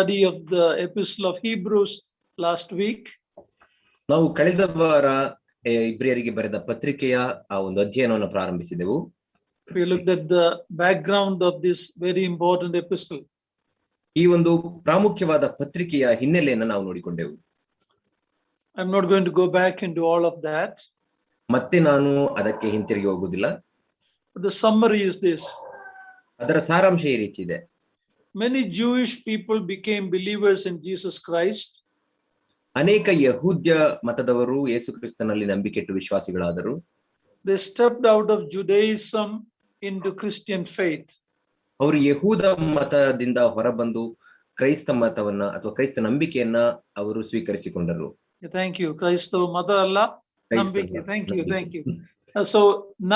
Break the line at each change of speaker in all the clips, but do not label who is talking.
Study of the Epistle of Hebrews last week.
ನಾವು ಕಳೆದ ವಾರ ಇಬ್ರಿಯರಿಗೆ ಬರೆದ ಪತ್ರಿಕೆಯ ಆ ಒಂದು ಅಧ್ಯಯನವನ್ನು ಪ್ರಾರಂಭಿಸಿದೆವು.
We looked at the background of this very important epistle.
ಈ ಒಂದು ಪ್ರಾಮುಖ್ಯವಾದ ಪತ್ರಿಕೆಯ ಹಿನ್ನೆಲೆಯನ್ನು ನಾವು ನೋಡಿಕೊಂಡೆವು.
I'm not going to go back into all of that.
ಮತ್ತೆ ನಾನು ಅದಕ್ಕೆ ಹಿಂತಿರುಗಿ ಹೋಗುವುದಿಲ್ಲ.
But the summary is this.
ಅದರ ಸಾರಾಂಶ ಈ ರೀತಿ ಇದೆ.
Many Jewish people became believers in Jesus Christ.
ಅನೇಕ ಯಹೂದ್ಯ ಮತದವರು ಯೇಸು ಕ್ರಿಸ್ತನಲ್ಲಿ ನಂಬಿಕೆಟ್ಟು ವಿಶ್ವಾಸಿಗಳಾದರು.
They stepped out of Judaism into Christian faith.
ಅವರು ಯಹೂದ ಮತದಿಂದ ಹೊರಬಂದು ಕ್ರೈಸ್ತ ಮತವನ್ನ ಅಥವಾ ಕ್ರೈಸ್ತ ನಂಬಿಕೆಯನ್ನ ಅವರು ಸ್ವೀಕರಿಸಿಕೊಂಡರು.
Thank you. Christava mata alla nambike. Thank you. So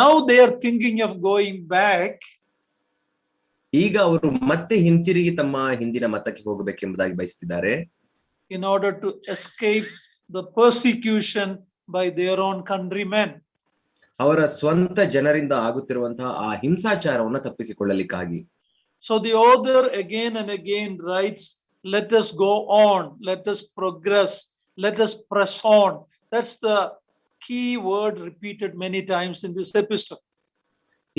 now they are thinking of going back.
ಈಗ ಅವರು ಮತ್ತೆ ಹಿಂತಿರುಗಿ ತಮ್ಮ ಹಿಂದಿನ ಮತಕ್ಕೆ ಹೋಗಬೇಕೆಂಬುದಾಗಿ ಬಯಸುತ್ತಿದ್ದಾರೆ.
In order to escape the persecution by their own countrymen.
ಅವರ ಸ್ವಂತ ಜನರಿಂದ ಆಗುತ್ತಿರುವಂತಹ ಆ ಹಿಂಸಾಚಾರವನ್ನು ತಪ್ಪಿಸಿಕೊಳ್ಳಲಿಕ್ಕಾಗಿ.
So the author again and again writes, let us go on, let us progress, let us press on. That's the key word repeated many times in this epistle.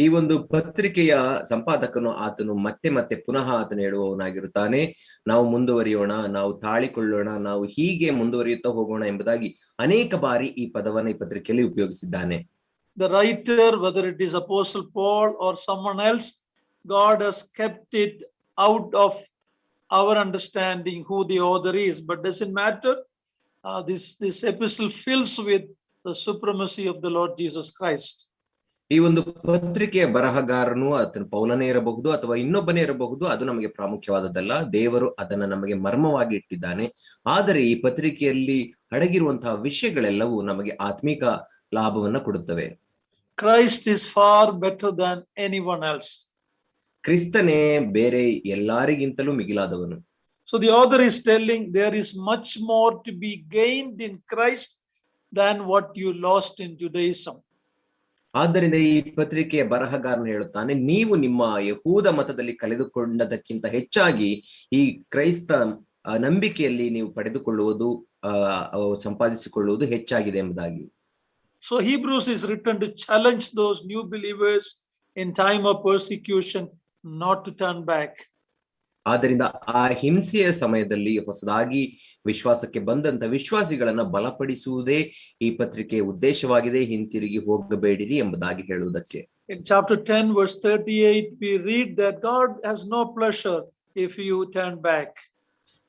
ಈ ಒಂದು ಪತ್ರಿಕೆಯ ಸಂಪಾದಕನು ಆತನು ಮತ್ತೆ ಮತ್ತೆ ಪುನಃ ಆತನು ಹೇಳುವವನಾಗಿರುತ್ತಾನೆ. ನಾವು ಮುಂದುವರಿಯೋಣ, ನಾವು ತಾಳಿಕೊಳ್ಳೋಣ, ನಾವು ಹೀಗೆ ಮುಂದುವರಿಯುತ್ತಾ ಹೋಗೋಣ ಎಂಬುದಾಗಿ ಅನೇಕ ಬಾರಿ ಈ ಪದವನ್ನು ಈ ಪತ್ರಿಕೆಯಲ್ಲಿ ಉಪಯೋಗಿಸಿದ್ದಾನೆ.
The writer, whether it is Apostle Paul or someone else, God has kept it out of our understanding who the author is, but doesn't matter. This epistle fills with the supremacy of the Lord Jesus Christ.
ಈ ಒಂದು ಪತ್ರಿಕೆಯ ಬರಹಗಾರನು ಆತನು ಪೌಲನೇ ಇರಬಹುದು ಅಥವಾ ಇನ್ನೊಬ್ಬನೇ ಇರಬಹುದು, ಅದು ನಮಗೆ ಪ್ರಾಮುಖ್ಯವಾದದ್ದಲ್ಲ. ದೇವರು ಅದನ್ನ ನಮಗೆ ಮರ್ಮವಾಗಿ ಇಟ್ಟಿದ್ದಾನೆ. ಆದರೆ ಈ ಪತ್ರಿಕೆಯಲ್ಲಿ ಅಡಗಿರುವಂತಹ ವಿಷಯಗಳೆಲ್ಲವೂ ನಮಗೆ ಆತ್ಮಿಕ ಲಾಭವನ್ನ ಕೊಡುತ್ತವೆ.
Christ is far better than anyone else.
ಕ್ರಿಸ್ತನೇ ಬೇರೆ ಎಲ್ಲರಿಗಿಂತಲೂ ಮಿಗಿಲಾದವನು.
So the author is telling there is much more to be gained in Christ than what you lost in Judaism.
ಆದ್ದರಿಂದ ಈ ಪತ್ರಿಕೆಯ ಬರಹಗಾರನು ಹೇಳುತ್ತಾನೆ, ನೀವು ನಿಮ್ಮ ಯಹೂದ ಮತದಲ್ಲಿ ಕಳೆದುಕೊಂಡದಕ್ಕಿಂತ ಹೆಚ್ಚಾಗಿ ಈ ಕ್ರೈಸ್ತ ನಂಬಿಕೆಯಲ್ಲಿ ನೀವು ಪಡೆದುಕೊಳ್ಳುವುದು ಸಂಪಾದಿಸಿಕೊಳ್ಳುವುದು ಹೆಚ್ಚಾಗಿದೆ ಎಂಬುದಾಗಿ.
So Hebrews is written to challenge those new believers in time of persecution not to turn back.
ಆದ್ದರಿಂದ ಆ ಹಿಂಸೆಯ ಸಮಯದಲ್ಲಿ ಹೊಸದಾಗಿ ವಿಶ್ವಾಸಕ್ಕೆ ಬಂದಂತ ವಿಶ್ವಾಸಿಗಳನ್ನ ಬಲಪಡಿಸುವುದೇ ಈ ಪತ್ರಿಕೆಯ ಉದ್ದೇಶವಾಗಿದೆ. ಹಿಂತಿರುಗಿ ಹೋಗಬೇಡಿರಿ ಎಂಬುದಾಗಿ ಹೇಳುವುದಕ್ಕೆ.
In chapter 10 verse 38 we read that God has no pleasure if you turn back.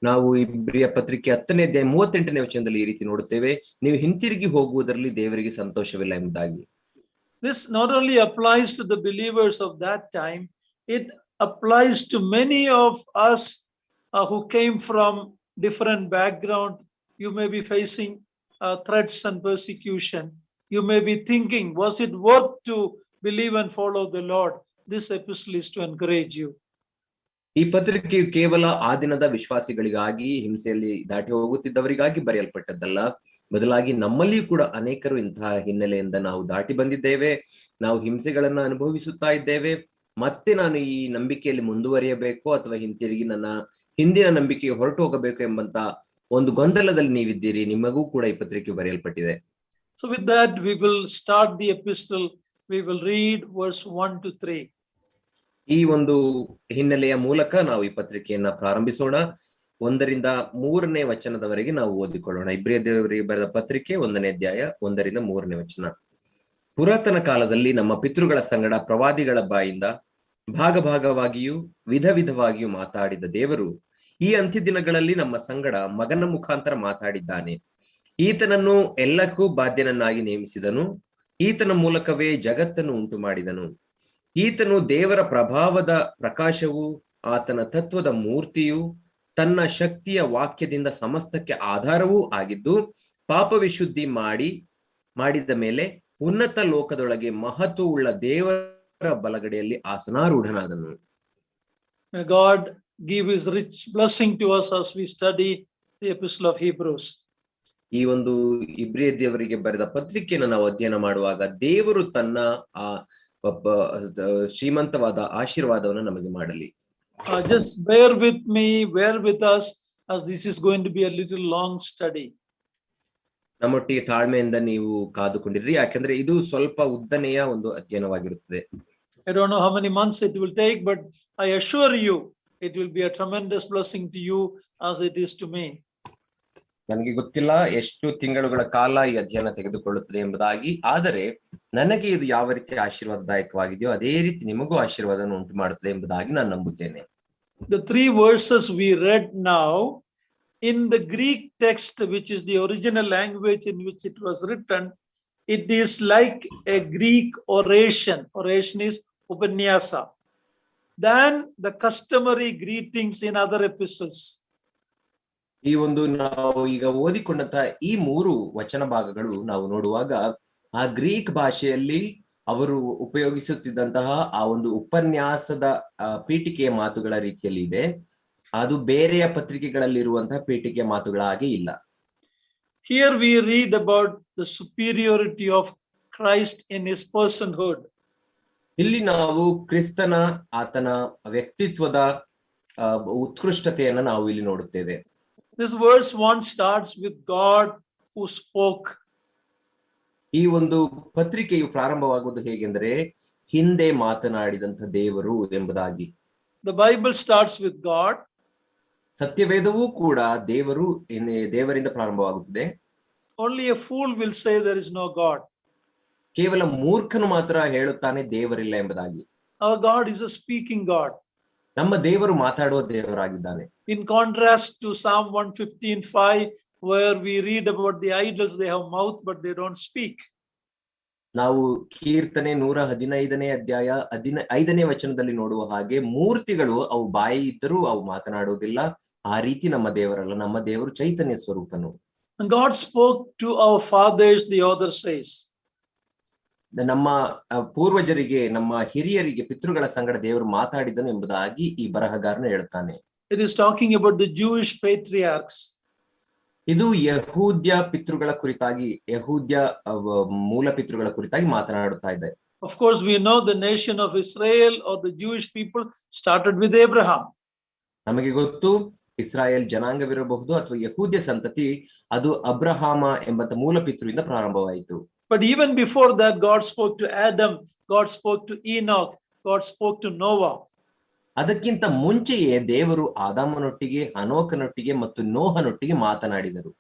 ನಾವು ಇಬ್ರಿಯ ಪತ್ರಿಕೆ 10ನೇ ಅಧ್ಯಾಯ 38ನೇ ವಚನದಲ್ಲಿ ಈ ರೀತಿ ನೋಡುತ್ತೇವೆ, ನೀವು ಹಿಂತಿರುಗಿ ಹೋಗುವುದರಲ್ಲಿ ದೇವರಿಗೆ ಸಂತೋಷವಿಲ್ಲ ಎಂಬುದಾಗಿ.
This not only applies to the believers of that time, it applies to many of us who came from different background. You may be facing threats and persecution. You may be thinking, was it worth to believe and follow the Lord? This epistle is to encourage you.
ಈ ಪತ್ರಿಕೆಯು ಕೇವಲ ಆ ದಿನದ ವಿಶ್ವಾಸಿಗಳಿಗಾಗಿ, ಹಿಂಸೆಯಲ್ಲಿ ದಾಟಿ ಹೋಗುತ್ತಿದ್ದವರಿಗಾಗಿ ಬರೆಯಲ್ಪಟ್ಟದ್ದಲ್ಲ. ಬದಲಾಗಿ ನಮ್ಮಲ್ಲಿಯೂ ಕೂಡ ಅನೇಕರು ಇಂತಹ ಹಿನ್ನೆಲೆಯಿಂದ ನಾವು ದಾಟಿ ಬಂದಿದ್ದೇವೆ. ನಾವು ಹಿಂಸೆಗಳನ್ನ ಅನುಭವಿಸುತ್ತಾ ಇದ್ದೇವೆ. ಮತ್ತೆ ನಾನು ಈ ನಂಬಿಕೆಯಲ್ಲಿ ಮುಂದುವರಿಯಬೇಕು ಅಥವಾ ಹಿಂತಿರುಗಿ ನನ್ನ ಹಿಂದಿನ ನಂಬಿಕೆಗೆ ಹೊರಟು ಹೋಗಬೇಕು ಎಂಬಂತ ಒಂದು ಗೊಂದಲದಲ್ಲಿ ನೀವಿದ್ದೀರಿ. ನಿಮಗೂ ಕೂಡ ಈ ಪತ್ರಿಕೆ ಬರೆಯಲ್ಪಟ್ಟಿದೆ.
So with that we will start the epistle. We will read verse 1 to 3.
ಈ ಒಂದು ಹಿನ್ನೆಲೆಯ ಮೂಲಕ ನಾವು ಈ ಪತ್ರಿಕೆಯನ್ನ ಪ್ರಾರಂಭಿಸೋಣ. 1ರಿಂದ 3ನೇ ವಚನದವರೆಗೆ ನಾವು ಓದಿಕೊಳ್ಳೋಣ. ಇಬ್ರಿಯರಿಗೆ ಬರೆದ ಪತ್ರಿಕೆ 1ನೇ ಅಧ್ಯಾಯ 1ರಿಂದ 3ನೇ ವಚನ. ಪುರಾತನ ಕಾಲದಲ್ಲಿ ನಮ್ಮ ಪಿತೃಗಳ ಸಂಗಡ ಪ್ರವಾದಿಗಳ ಬಾಯಿಂದ ಭಾಗವಾಗಿಯೂ ವಿಧ ವಿಧವಾಗಿಯೂ ಮಾತಾಡಿದ ದೇವರು ಈ ಅಂತ್ಯ ದಿನಗಳಲ್ಲಿ ನಮ್ಮ ಸಂಗಡ ಮಗನ ಮುಖಾಂತರ ಮಾತಾಡಿದ್ದಾನೆ. ಈತನನ್ನು ಎಲ್ಲಕ್ಕೂ ಬಾಧ್ಯನನ್ನಾಗಿ ನೇಮಿಸಿದನು. ಈತನ ಮೂಲಕವೇ ಜಗತ್ತನ್ನು ಉಂಟು ಮಾಡಿದನು. ಈತನು ದೇವರ ಪ್ರಭಾವದ ಪ್ರಕಾಶವು, ಆತನ ತತ್ವದ ಮೂರ್ತಿಯು, ತನ್ನ ಶಕ್ತಿಯ ವಾಕ್ಯದಿಂದ ಸಮಸ್ತಕ್ಕೆ ಆಧಾರವೂ ಆಗಿದ್ದು, ಪಾಪ ವಿಶುದ್ಧಿ ಮಾಡಿದ ಮೇಲೆ ಉನ್ನತ ಲೋಕದೊಳಗೆ ಮಹತ್ವವುಳ್ಳ ದೇವರ ಬಲಗಡೆಯಲ್ಲಿ ಆಸನಾರೂಢನಾದನು.
May God give his rich blessing to us as we study the epistle of Hebrews.
ಈ ಒಂದು ಇಬ್ರಿಯ ದೇವರಿಗೆ ಬರೆದ ಪತ್ರಿಕೆಯನ್ನು ನಾವು ಅಧ್ಯಯನ ಮಾಡುವಾಗ ದೇವರು ತನ್ನ ಆ ಶ್ರೀಮಂತವಾದ ಆಶೀರ್ವಾದವನ್ನು ನಮಗೆ ಮಾಡಲಿ.
Just bear with me, bear with us, as this is going to be a little long study.
ನಮ್ಮೊಟ್ಟಿಗೆ ತಾಳ್ಮೆಯಿಂದ ನೀವು ಕಾದುಕೊಂಡಿರ್ರಿ, ಯಾಕಂದ್ರೆ ಇದು ಸ್ವಲ್ಪ ಉದ್ದನೆಯ ಒಂದು ಅಧ್ಯಯನವಾಗಿರುತ್ತದೆ.
I don't know how many months it will take, but I assure you it will be a tremendous blessing to you as it is to me.
ನನಗೆ ಗೊತ್ತಿಲ್ಲ ಎಷ್ಟು ತಿಂಗಳುಗಳ ಕಾಲ ಈ ಅಧ್ಯಯನ ತೆಗೆದುಕೊಳ್ಳುತ್ತದೆ ಎಂಬುದಾಗಿ, ಆದರೆ ನನಗೆ ಇದು ಯಾವ ರೀತಿ ಆಶೀರ್ವಾದದಾಯಕವಾಗಿದೆಯೋ ಅದೇ ರೀತಿ ನಿಮಗೂ ಆಶೀರ್ವಾದವನ್ನು ಉಂಟು ಮಾಡುತ್ತದೆ ಎಂಬುದಾಗಿ ನಾನು ನಂಬುತ್ತೇನೆ.
The 3 verses we read now, in the Greek text, which is the original language in which it was written, it is like a Greek oration. Oration is upanyasa, than the customary greetings in other epistles.
ಈ ಒಂದು ನಾವು ಈಗ ಓದಿಕೊಂಡಂತ ಈ 3 ವಚನ ಭಾಗಗಳು ನಾವು ನೋಡುವಾಗ ಆ ಗ್ರೀಕ್ ಭಾಷೆಯಲ್ಲಿ ಅವರು ಉಪಯೋಗಿಸುತ್ತಿದ್ದಂತಹ ಆ ಒಂದು ಉಪನ್ಯಾಸದ ಪೀಠಿಕೆಯ ಮಾತುಗಳ ರೀತಿಯಲ್ಲಿ ಇದೆ. ಅದು ಬೇರೆಯ ಪತ್ರಿಕೆಗಳಲ್ಲಿರುವಂತಹ ಪೀಠಿಕೆಯ ಮಾತುಗಳ ಹಾಗೆ ಇಲ್ಲ.
Here we read about the superiority of Christ in his personhood.
ಇಲ್ಲಿ ನಾವು ಕ್ರಿಸ್ತನ ಆತನ ವ್ಯಕ್ತಿತ್ವದ ಉತ್ಕೃಷ್ಟತೆಯನ್ನು ನಾವು ಇಲ್ಲಿ ನೋಡುತ್ತೇವೆ.
This verse 1 starts with God who spoke.
ಈ ಒಂದು ಪತ್ರಿಕೆಯು ಪ್ರಾರಂಭವಾಗುವುದು ಹೇಗೆಂದರೆ ಹಿಂದೆ ಮಾತನಾಡಿದಂತ ದೇವರು ಎಂಬುದಾಗಿ.
The Bible starts with God.
ಸತ್ಯವೇದವೂ ಕೂಡ ದೇವರಿಂದ ಪ್ರಾರಂಭವಾಗುತ್ತದೆ.
Only a fool will say there is no God.
ಕೇವಲ ಮೂರ್ಖನು ಮಾತ್ರ ಹೇಳುತ್ತಾನೆ ದೇವರಿಲ್ಲ ಎಂಬುದಾಗಿ.
Our God is a speaking God.
ನಮ್ಮ ದೇವರು ಮಾತಾಡುವ ದೇವರಾಗಿದ್ದಾನೆ.
In contrast to Psalm 115:5, where we read about the idols, they have mouth but they don't speak.
ನಾವು ಕೀರ್ತನೆ 115ನೇ ಅಧ್ಯಾಯ 5ನೇ ವಚನದಲ್ಲಿ ನೋಡುವ ಹಾಗೆ ಮೂರ್ತಿಗಳು ಅವು ಬಾಯಿ ಇದ್ದರೂ ಅವು ಮಾತನಾಡುವುದಿಲ್ಲ. ಆ ರೀತಿ ನಮ್ಮ ದೇವರಲ್ಲ, ನಮ್ಮ ದೇವರು ಚೈತನ್ಯ ಸ್ವರೂಪನು.
And God spoke to our fathers, the author says.
ನಮ್ಮ ಪೂರ್ವಜರಿಗೆ, ನಮ್ಮ ಹಿರಿಯರಿಗೆ, ಪಿತೃಗಳ ಸಂಗಡ ದೇವರು ಮಾತಾಡಿದನು ಎಂಬುದಾಗಿ ಈ ಬರಹಗಾರನು ಹೇಳುತ್ತಾನೆ.
It is talking about the Jewish patriarchs.
ಇದು ಯಹೂದ್ಯ ಪಿತೃಗಳ ಕುರಿತಾಗಿ, ಯಹೂದ್ಯ ಮೂಲ ಪಿತೃಗಳ ಕುರಿತಾಗಿ ಮಾತನಾಡುತ್ತಾ ಇದೆ.
Of course, we know the nation of Israel or the Jewish people started with Abraham.
ನಮಗೆ ಗೊತ್ತು ಇಸ್ರಾಯೇಲ್ ಜನಾಂಗವಿರಬಹುದು ಅಥವಾ ಯಹೂದ್ಯ ಸಂತತಿ ಅದು ಅಬ್ರಹಾಮ ಎಂಬಂತ ಮೂಲ ಪಿತೃವಿಂದ ಪ್ರಾರಂಭವಾಯಿತು.
But even before that, God spoke to Adam, God spoke to Enoch, God spoke to Noah.
ಅದಕ್ಕಿಂತ ಮುಂಚೆಯೇ ದೇವರು ಆದಾಮನೊಟ್ಟಿಗೆ, ಹನೋಕನೊಟ್ಟಿಗೆ ಮತ್ತು ನೋಹನೊಟ್ಟಿಗೆ ಮಾತನಾಡಿದರು.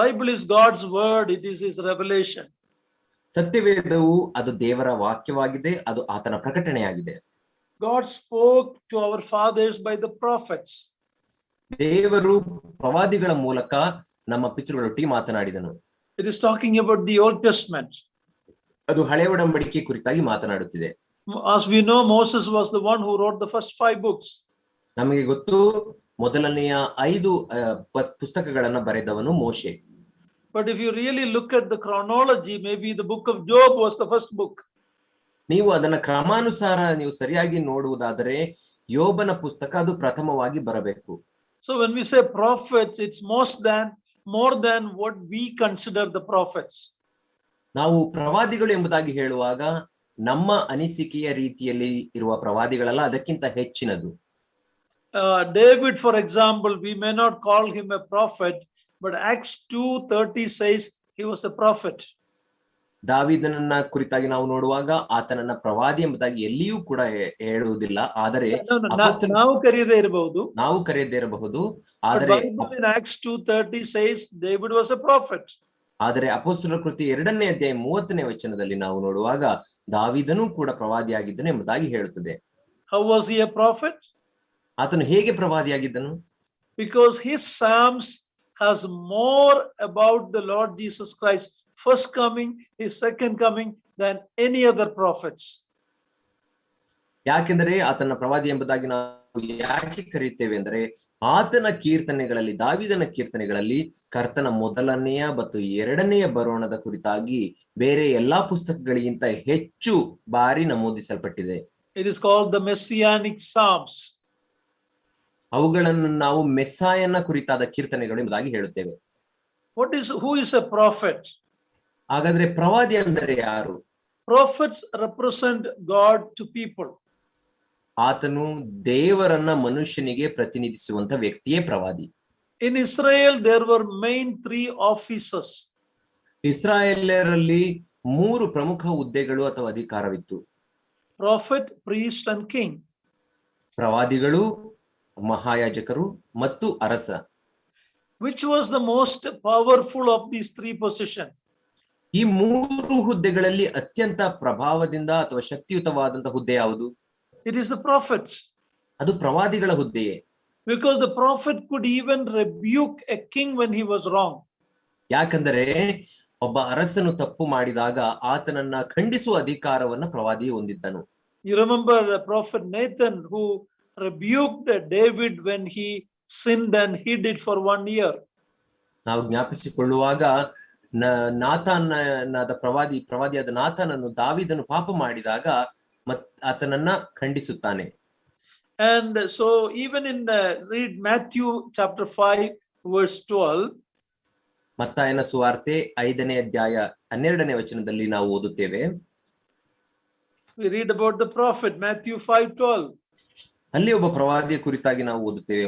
Bible is God's word, it is his revelation.
ಸತ್ಯವೇದವು ಅದು ದೇವರ ವಾಕ್ಯವಾಗಿದೆ, ಅದು ಆತನ ಪ್ರಕಟಣೆಯಾಗಿದೆ.
God spoke to our fathers by the prophets.
ದೇವರು ಪ್ರವಾದಿಗಳ ಮೂಲಕ ನಮ್ಮ ಪಿತೃಗಳೊಟ್ಟಿಗೆ ಮಾತನಾಡಿದನು.
It is talking about the Old Testament.
ಅದು ಹಳೆ ಒಡಂಬಡಿಕೆ ಕುರಿತಾಗಿ ಮಾತನಾಡುತ್ತಿದೆ.
As we know, Moses was the one who wrote the first 5 books.
ನಮಗೆ ಗೊತ್ತು ಮೊದಲನೆಯ 5 ಪುಸ್ತಕಗಳನ್ನ ಬರೆದವನು ಮೋಶೆ.
But if you really look at the chronology, maybe the book of Job was the first book.
ನೀವು ಅದನ್ನ ಕ್ರಮಾನುಸಾರ ನೀವು ಸರಿಯಾಗಿ ನೋಡುವುದಾದರೆ ಯೋಬನ ಪುಸ್ತಕ ಅದು ಪ್ರಥಮವಾಗಿ ಬರಬೇಕು.
So when we say prophets, it's more than what we consider the prophets.
ನಾವು ಪ್ರವಾದಿಗಳು ಎಂಬುದಾಗಿ ಹೇಳುವಾಗ ನಮ್ಮ ಅನಿಸಿಕೆಯ ರೀತಿಯಲ್ಲಿ ಇರುವ ಪ್ರವಾದಿಗಳಲ್ಲ, ಅದಕ್ಕಿಂತ ಹೆಚ್ಚಿನದು.
David, for example, we may not call him a prophet, but Acts 2:30 says he was a prophet.
ದಾವೀದನನ್ನ ಕುರಿತಾಗಿ ನಾವು ನೋಡುವಾಗ ಆತನನ್ನ ಪ್ರವಾದಿ ಎಂಬುದಾಗಿ ಎಲ್ಲಿಯೂ ಕೂಡ ಹೇಳುವುದಿಲ್ಲ, ಆದರೆ
ನಾವು ಕರೆಯದೇ
ಇರಬಹುದು, ಆದರೆ
Acts 2:30 says David was a prophet.
ಆದರೆ ಅಪೊಸ್ತಲರ ಕೃತಿ 2ನೇ ಅಧ್ಯಾಯ 30ನೇ ವಚನದಲ್ಲಿ ನಾವು ನೋಡುವಾಗ ದಾವೀದನೂ ಕೂಡ ಪ್ರವಾದಿಯಾಗಿದ್ದನು ಎಂಬುದಾಗಿ ಹೇಳುತ್ತದೆ.
How was he a prophet?
ಆತನು ಹೇಗೆ ಪ್ರವಾದಿಯಾಗಿದ್ದನು?
Because his Psalms has more about the Lord Jesus Christ first coming, his second coming than any other prophets.
ಯಾಕೆಂದರೆ ಆತನ ಪ್ರವಾದಿ ಎಂಬುದಾಗಿ ನಾವು ಯಾಕೆ ಕರೆಯುತ್ತೇವೆ ಅಂದರೆ ಆತನ ಕೀರ್ತನೆಗಳಲ್ಲಿ, ದಾವೀದನ ಕೀರ್ತನೆಗಳಲ್ಲಿ ಕರ್ತನ ಮೊದಲನೆಯ ಮತ್ತು 2ನೆಯ ಬರೋಣದ ಕುರಿತಾಗಿ ಬೇರೆ ಎಲ್ಲಾ ಪುಸ್ತಕಗಳಿಗಿಂತ ಹೆಚ್ಚು ಬಾರಿ ನಮೂದಿಸಲ್ಪಟ್ಟಿದೆ.
It is called the Messianic Psalms.
ಅವುಗಳನ್ನು ನಾವು ಮೆಸ್ಸಾಯನ ಕುರಿತಾದ ಕೀರ್ತನೆಗಳು ಎಂಬುದಾಗಿ ಹೇಳುತ್ತೇವೆ.
Who is a prophet?
ಹಾಗಾದ್ರೆ ಪ್ರವಾದಿ ಅಂದರೆ ಯಾರು?
Prophets represent God to people.
ಆತನು ದೇವರನ್ನ ಮನುಷ್ಯನಿಗೆ ಪ್ರತಿನಿಧಿಸುವಂತ ವ್ಯಕ್ತಿಯೇ ಪ್ರವಾದಿ.
In Israel, there were main three offices.
ಇಸ್ರಾಯೇಲರಲ್ಲಿ 3 ಪ್ರಮುಖ ಹುದ್ದೆಗಳು ಅಥವಾ ಅಧಿಕಾರವಿತ್ತು.
Prophet, priest, and king.
ಪ್ರವಾದಿಗಳು, ಮಹಾಯಾಜಕರು ಮತ್ತು ಅರಸ.
Which was the most powerful of these three positions?
ಈ 3 ಹುದ್ದೆಗಳಲ್ಲಿ ಅತ್ಯಂತ ಪ್ರಭಾವದಿಂದ ಅಥವಾ ಶಕ್ತಿಯುತವಾದಂತಹ ಹುದ್ದೆ ಯಾವುದು?
It is the prophets.
ಅದು ಪ್ರವಾದಿಗಳ ಹುದ್ದೆಯೇ.
Because the prophet could even rebuke a king when he was wrong.
ಯಾಕಂದರೆ ಒಬ್ಬ ಅರಸನು ತಪ್ಪು ಮಾಡಿದಾಗ ಆತನನ್ನ ಖಂಡಿಸುವ ಅಧಿಕಾರವನ್ನ ಪ್ರವಾದಿ ಹೊಂದಿದ್ದನು.
You remember the prophet Nathan who rebuked David when he sinned and hid it for 1 year.
ನಾವು ಜ್ಞಾಪಿಸಿಕೊಳ್ಳುವಾಗ ನಾತಾನನಾದ ಪ್ರವಾದಿಯಾದ ನಾತಾನನು ದಾವೀದನು ಪಾಪ ಮಾಡಿದಾಗ ಆತನನ್ನ ಖಂಡಿಸುತ್ತಾನೆ.
And so even in read Matthew chapter 5 verse 12.
ಮತ್ತಾಯನ ಸುವಾರ್ತೆ 5ನೇ ಅಧ್ಯಾಯ 12ನೇ ವಚನದಲ್ಲಿ ನಾವು ಓದುತ್ತೇವೆ.
We read about the prophet Matthew 5:12.
ಅಲ್ಲಿ ಒಬ್ಬ ಪ್ರವಾದಿಯ ಕುರಿತಾಗಿ ನಾವು ಓದುತ್ತೇವೆ.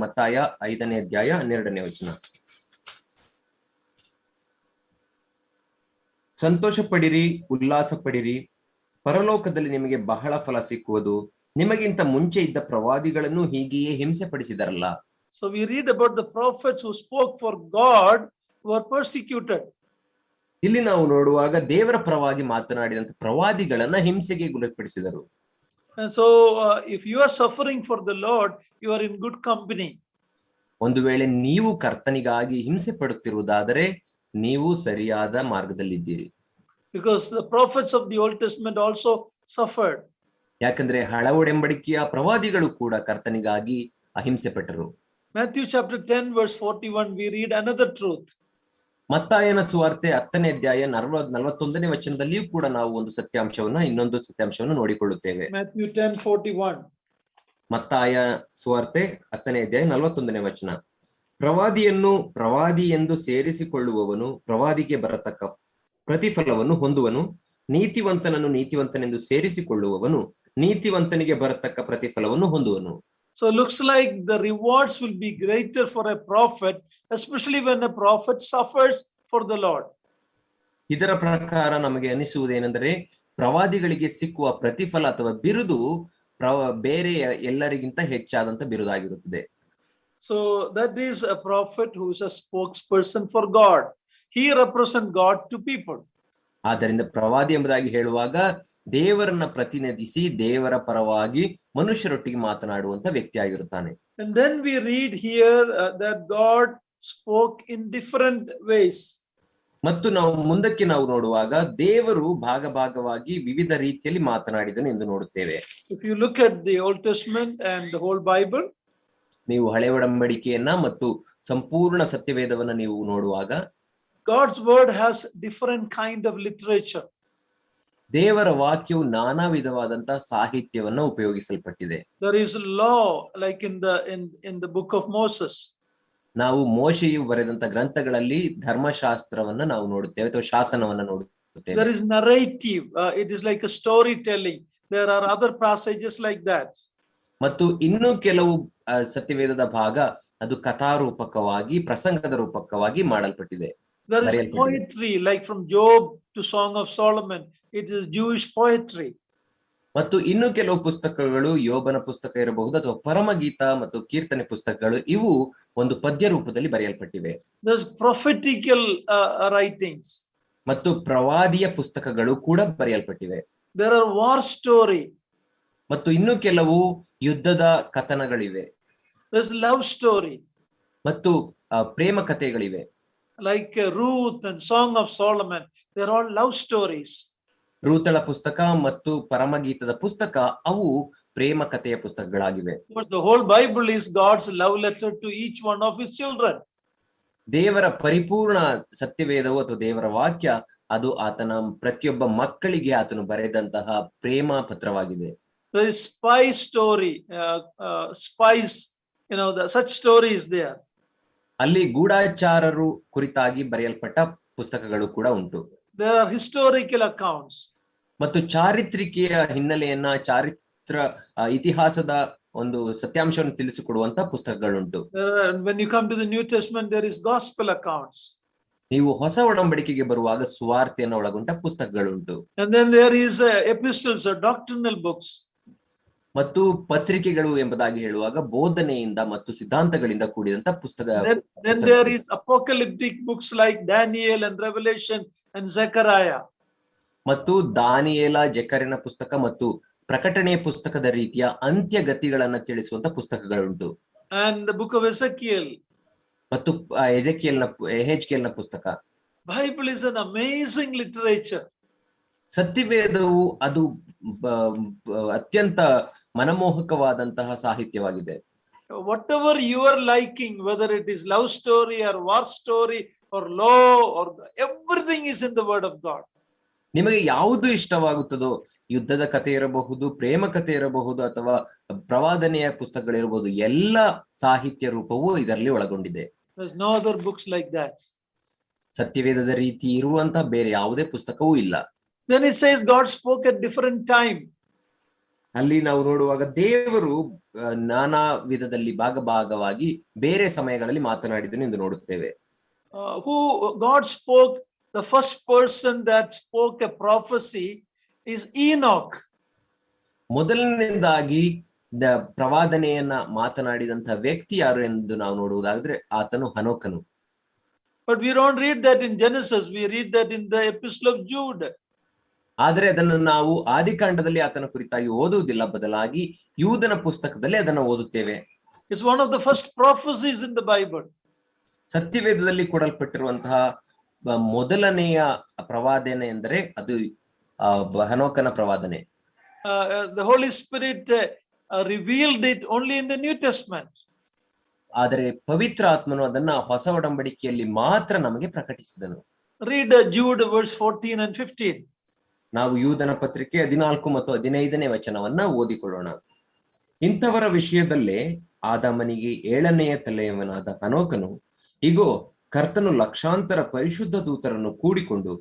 ಮತ್ತಾಯ 5ನೇ ಅಧ್ಯಾಯ 12ನೇ ವಚನ. ಸಂತೋಷ ಪಡಿರಿ, ಉಲ್ಲಾಸ ಪಡಿರಿ, ಪರಲೋಕದಲ್ಲಿ ನಿಮಗೆ ಬಹಳ ಫಲ ಸಿಕ್ಕುವುದು. ನಿಮಗಿಂತ ಮುಂಚೆ ಇದ್ದ ಪ್ರವಾದಿಗಳನ್ನು ಹೀಗೆಯೇ ಹಿಂಸೆ ಪಡಿಸಿದರಲ್ಲ.
So we read about the prophets who spoke for God were persecuted.
ಇಲ್ಲಿ ನಾವು ನೋಡುವಾಗ ದೇವರ ಪರವಾಗಿ ಮಾತನಾಡಿದಂತ ಪ್ರವಾದಿಗಳನ್ನ ಹಿಂಸೆಗೆ ಗುರಿಪಡಿಸಿದರು.
And so if you are suffering for the Lord, you are in good company.
ಒಂದು ವೇಳೆ ನೀವು ಕರ್ತನಿಗಾಗಿ ಹಿಂಸೆ ಪಡುತ್ತಿರುವುದಾದರೆ ನೀವು ಸರಿಯಾದ ಮಾರ್ಗದಲ್ಲಿದ್ದೀರಿ.
Because the prophets of the Old Testament also suffered.
ಯಾಕಂದ್ರೆ ಹಳ ಒಡಂಬಡಿಕೆಯ ಪ್ರವಾದಿಗಳು ಕೂಡ ಕರ್ತನಿಗಾಗಿ ಅಹಿಂಸೆ ಪಟ್ಟರು.
Matthew chapter 10 verse 41 we read another truth.
ಮತ್ತಾಯನ ಸುವಾರ್ತೆ 10ನೇ ಅಧ್ಯಾಯ 41ನೇ ವಚನದಲ್ಲಿಯೂ ಕೂಡ ನಾವು ಇನ್ನೊಂದು ಸತ್ಯಾಂಶವನ್ನು ನೋಡಿಕೊಳ್ಳುತ್ತೇವೆ.
Matthew 10:41.
ಮತ್ತಾಯ ಸುವಾರ್ತೆ 10ನೇ ಅಧ್ಯಾಯ 41ನೇ ವಚನ. ಪ್ರವಾದಿಯನ್ನು ಪ್ರವಾದಿ ಎಂದು ಸೇರಿಸಿಕೊಳ್ಳುವವನು ಪ್ರವಾದಿಗೆ ಬರತಕ್ಕ ಪ್ರತಿಫಲವನ್ನು ಹೊಂದುವನು. ನೀತಿವಂತನನ್ನು ನೀತಿವಂತನೆಂದು ಸೇರಿಸಿಕೊಳ್ಳುವವನು ನೀತಿವಂತನಿಗೆ ಬರತಕ್ಕ ಪ್ರತಿಫಲವನ್ನು ಹೊಂದುವನು.
So it looks like the rewards will be greater for a prophet, especially when a prophet suffers for the Lord.
ಇದರ ಪ್ರಕಾರ ನಮಗೆ ಅನಿಸುವುದೇನೆಂದರೆ ಪ್ರವಾದಿಗಳಿಗೆ ಸಿಕ್ಕುವ ಪ್ರತಿಫಲ ಅಥವಾ ಬಿರುದು ಬೇರೆ ಎಲ್ಲರಿಗಿಂತ ಹೆಚ್ಚಾದಂತ ಬಿರುದಾಗಿರುತ್ತದೆ.
So that is a prophet who is a spokesperson for God. He represents God to people.
ಆದ್ದರಿಂದ ಪ್ರವಾದಿ ಎಂಬುದಾಗಿ ಹೇಳುವಾಗ ದೇವರನ್ನ ಪ್ರತಿನಿಧಿಸಿ ದೇವರ ಪರವಾಗಿ ಮನುಷ್ಯರೊಟ್ಟಿಗೆ ಮಾತನಾಡುವಂತ ವ್ಯಕ್ತಿಯಾಗಿರುತ್ತಾನೆ.
And then we read here that God spoke in different ways.
ಮತ್ತು ಮುಂದಕ್ಕೆ ನಾವು ನೋಡುವಾಗ ದೇವರು ಭಾಗವಾಗಿ ವಿವಿಧ ರೀತಿಯಲ್ಲಿ ಮಾತನಾಡಿದನು ಎಂದು ನೋಡುತ್ತೇವೆ.
If you look at the Old Testament and the whole Bible,
ನೀವು ಹಳೆ ಒಡಂಬಡಿಕೆಯನ್ನ ಮತ್ತು ಸಂಪೂರ್ಣ ಸತ್ಯವೇದವನ್ನ ನೀವು ನೋಡುವಾಗ
God's word has different kind of literature.
ದೇವರ ವಾಕ್ಯವು ನಾನಾ ವಿಧವಾದಂತಹ ಸಾಹಿತ್ಯವನ್ನ ಉಪಯೋಗಿಸಲ್ಪಟ್ಟಿದೆ.
There is law like in the book of Moses.
ನಾವು ಮೋಶೆಯು ಬರೆದಂತ ಗ್ರಂಥಗಳಲ್ಲಿ ಧರ್ಮಶಾಸ್ತ್ರವನ್ನ ನಾವು ನೋಡುತ್ತೇವೆ ಅಥವಾ ಶಾಸನವನ್ನ ನೋಡುತ್ತೇವೆ.
There is narrative. It is like a storytelling. There are other passages like that.
ಮತ್ತು ಇನ್ನೂ ಕೆಲವು ಸತ್ಯವೇದದ ಭಾಗ ಅದು ಕಥಾರೂಪಕವಾಗಿ ಪ್ರಸಂಗದ ರೂಪಕವಾಗಿ ಮಾಡಲ್ಪಟ್ಟಿದೆ.
There is poetry like from Job to Song of Solomon. It is Jewish poetry.
ಮತ್ತು ಇನ್ನು ಕೆಲವು ಪುಸ್ತಕಗಳು ಯೋಬನ ಪುಸ್ತಕ ಇರಬಹುದು ಅಥವಾ ಪರಮಗೀತ ಮತ್ತು ಕೀರ್ತನೆ ಪುಸ್ತಕಗಳು ಇವು ಒಂದು ಪದ್ಯ ರೂಪದಲ್ಲಿ ಬರೆಯಲ್ಪಟ್ಟಿವೆ.
There's prophetical writings.
ಮತ್ತು ಪ್ರವಾದಿಯ ಪುಸ್ತಕಗಳು ಕೂಡ ಬರೆಯಲ್ಪಟ್ಟಿವೆ.
There are war story.
ಮತ್ತು ಇನ್ನು ಕೆಲವು ಯುದ್ಧದ ಕಥನಗಳಿವೆ.
There's love story.
ಮತ್ತು ಪ್ರೇಮ ಕಥೆಗಳಿವೆ.
Like Ruth and Song of Solomon, they're all love stories.
ರೂತಳ ಪುಸ್ತಕ ಮತ್ತು ಪರಮಗೀತದ ಪುಸ್ತಕ ಅವು ಪ್ರೇಮ ಕಥೆಯ ಪುಸ್ತಕಗಳಾಗಿವೆ.
The whole Bible is God's love letter to each one of his children.
ದೇವರ ಪರಿಪೂರ್ಣ ಸತ್ಯವೇದವು ಅಥವಾ ದೇವರ ವಾಕ್ಯ ಅದು ಆತನ ಪ್ರತಿಯೊಬ್ಬ ಮಕ್ಕಳಿಗೆ ಆತನು ಬರೆದಂತಹ ಪ್ರೇಮ ಪತ್ರವಾಗಿದೆ.
There is spy story, spies, such stories there.
ಅಲ್ಲಿ ಗೂಢಚಾರರು ಕುರಿತಾಗಿ ಬರೆಯಲ್ಪಟ್ಟ ಪುಸ್ತಕಗಳು ಕೂಡ ಉಂಟು.
There are historical accounts.
ಮತ್ತು ಚಾರಿತ್ರಿಕೆಯ ಹಿನ್ನೆಲೆಯನ್ನ ಪವಿತ್ರ ಇತಿಹಾಸದ ಒಂದು ಸತ್ಯಾಂಶವನ್ನು ತಿಳಿಸಿಕೊಡುವಂತ ಪುಸ್ತಕಗಳುಂಟು.
When you come to the New Testament, there is gospel accounts.
ನೀವು ಹೊಸ ಒಡಂಬಡಿಕೆಗೆ ಬರುವಾಗ ಸುವಾರ್ತೆಯನ್ನು ಒಳಗೊಂಡ ಪುಸ್ತಕಗಳುಂಟು.
And then there is epistles or doctrinal books.
ಮತ್ತು ಪತ್ರಿಕೆಗಳು ಎಂಬುದಾಗಿ ಹೇಳುವಾಗ ಬೋಧನೆಯಿಂದ ಮತ್ತು ಸಿದ್ಧಾಂತಗಳಿಂದ ಕೂಡಿದಂತ ಪುಸ್ತಕ.
Then there is apocalyptic books like Daniel and Revelation and Zechariah.
ಮತ್ತು ದಾನಿಯೇಲ, ಜಕರ್ಯನ ಪುಸ್ತಕ ಮತ್ತು ಪ್ರಕಟಣೆಯ ಪುಸ್ತಕದ ರೀತಿಯ ಅಂತ್ಯಗತಿಗಳನ್ನ ತಿಳಿಸುವಂತ ಪುಸ್ತಕಗಳುಂಟು.
And the book of Ezekiel.
ಮತ್ತು ಎಹೆಜ್ಕೇಲ್ನ ಪುಸ್ತಕ.
Bible is an amazing literature.
ಸತ್ಯವೇದವು ಅದು ಅತ್ಯಂತ ಮನಮೋಹಕವಾದಂತಹ ಸಾಹಿತ್ಯವಾಗಿದೆ.
Whatever you are liking, whether it is love story or war story or law or everything is in the word of God.
ನಿಮಗೆ ಯಾವುದು ಇಷ್ಟವಾಗುತ್ತದೋ, ಯುದ್ಧದ ಕಥೆ ಇರಬಹುದು, ಪ್ರೇಮ ಕಥೆ ಇರಬಹುದು, ಅಥವಾ ಪ್ರವಾದನೆಯ ಪುಸ್ತಕಗಳಿರಬಹುದು, ಎಲ್ಲ ಸಾಹಿತ್ಯ ರೂಪವೂ ಇದರಲ್ಲಿ ಒಳಗೊಂಡಿದೆ.
There's no other books like that.
ಸತ್ಯವೇದದ ರೀತಿ ಇರುವಂತಹ ಬೇರೆ ಯಾವುದೇ ಪುಸ್ತಕವೂ ಇಲ್ಲ.
Then it says God spoke at different time.
ಅಲ್ಲಿ ನಾವು ನೋಡುವಾಗ ದೇವರು ನಾನಾ ವಿಧದಲ್ಲಿ ಭಾಗವಾಗಿ ಬೇರೆ ಸಮಯಗಳಲ್ಲಿ ಮಾತನಾಡಿದನು ಎಂದು ನೋಡುತ್ತೇವೆ.
God spoke, the first person that spoke a prophecy is Enoch.
ಮೊದಲನೇದಾಗಿ ಪ್ರವಾದನೆಯನ್ನ ಮಾತನಾಡಿದಂತಹ ವ್ಯಕ್ತಿ ಯಾರು ಎಂದು ನಾವು ನೋಡುವುದಾದ್ರೆ ಆತನು ಹನೋಕನು.
But we don't read that in Genesis, we read that in the epistle of Jude.
ಆದರೆ ಅದನ್ನು ನಾವು ಆದಿಕಾಂಡದಲ್ಲಿ ಆತನ ಕುರಿತಾಗಿ ಓದುವುದಿಲ್ಲ, ಬದಲಾಗಿ ಯೂದನ ಪುಸ್ತಕದಲ್ಲಿ ಅದನ್ನು ಓದುತ್ತೇವೆ.
It's one of the first prophecies in the Bible.
ಸತ್ಯವೇದದಲ್ಲಿ ಕೊಡಲ್ಪಟ್ಟಿರುವಂತಹ ಮೊದಲನೆಯ ಪ್ರವಾದನೆ ಎಂದರೆ ಅದು ಹನೋಕನ ಪ್ರವಾದನೆ.
The Holy Spirit revealed it only in the New Testament.
ಆದರೆ ಪವಿತ್ರ ಆತ್ಮನು ಅದನ್ನ ಹೊಸ ಒಡಂಬಡಿಕೆಯಲ್ಲಿ ಮಾತ್ರ ನಮಗೆ ಪ್ರಕಟಿಸಿದನು.
Read Jude verse 14 and 15.
ನಾವು ಯೂದನ ಪತ್ರಿಕೆ 14 ಮತ್ತು 15ನೇ ವಚನವನ್ನ ಓದಿಕೊಳ್ಳೋಣ. ಇಂಥವರ ವಿಷಯದಲ್ಲೇ ಆದಾಮನಿಗೆ 7ನೆಯ ತಲೆಯವನಾದ ಹನೋಕನು, ಇಗೋ ಕರ್ತನು ಲಕ್ಷಾಂತರ ಪರಿಶುದ್ಧ ದೂತರನ್ನು ಕೂಡಿಕೊಂಡು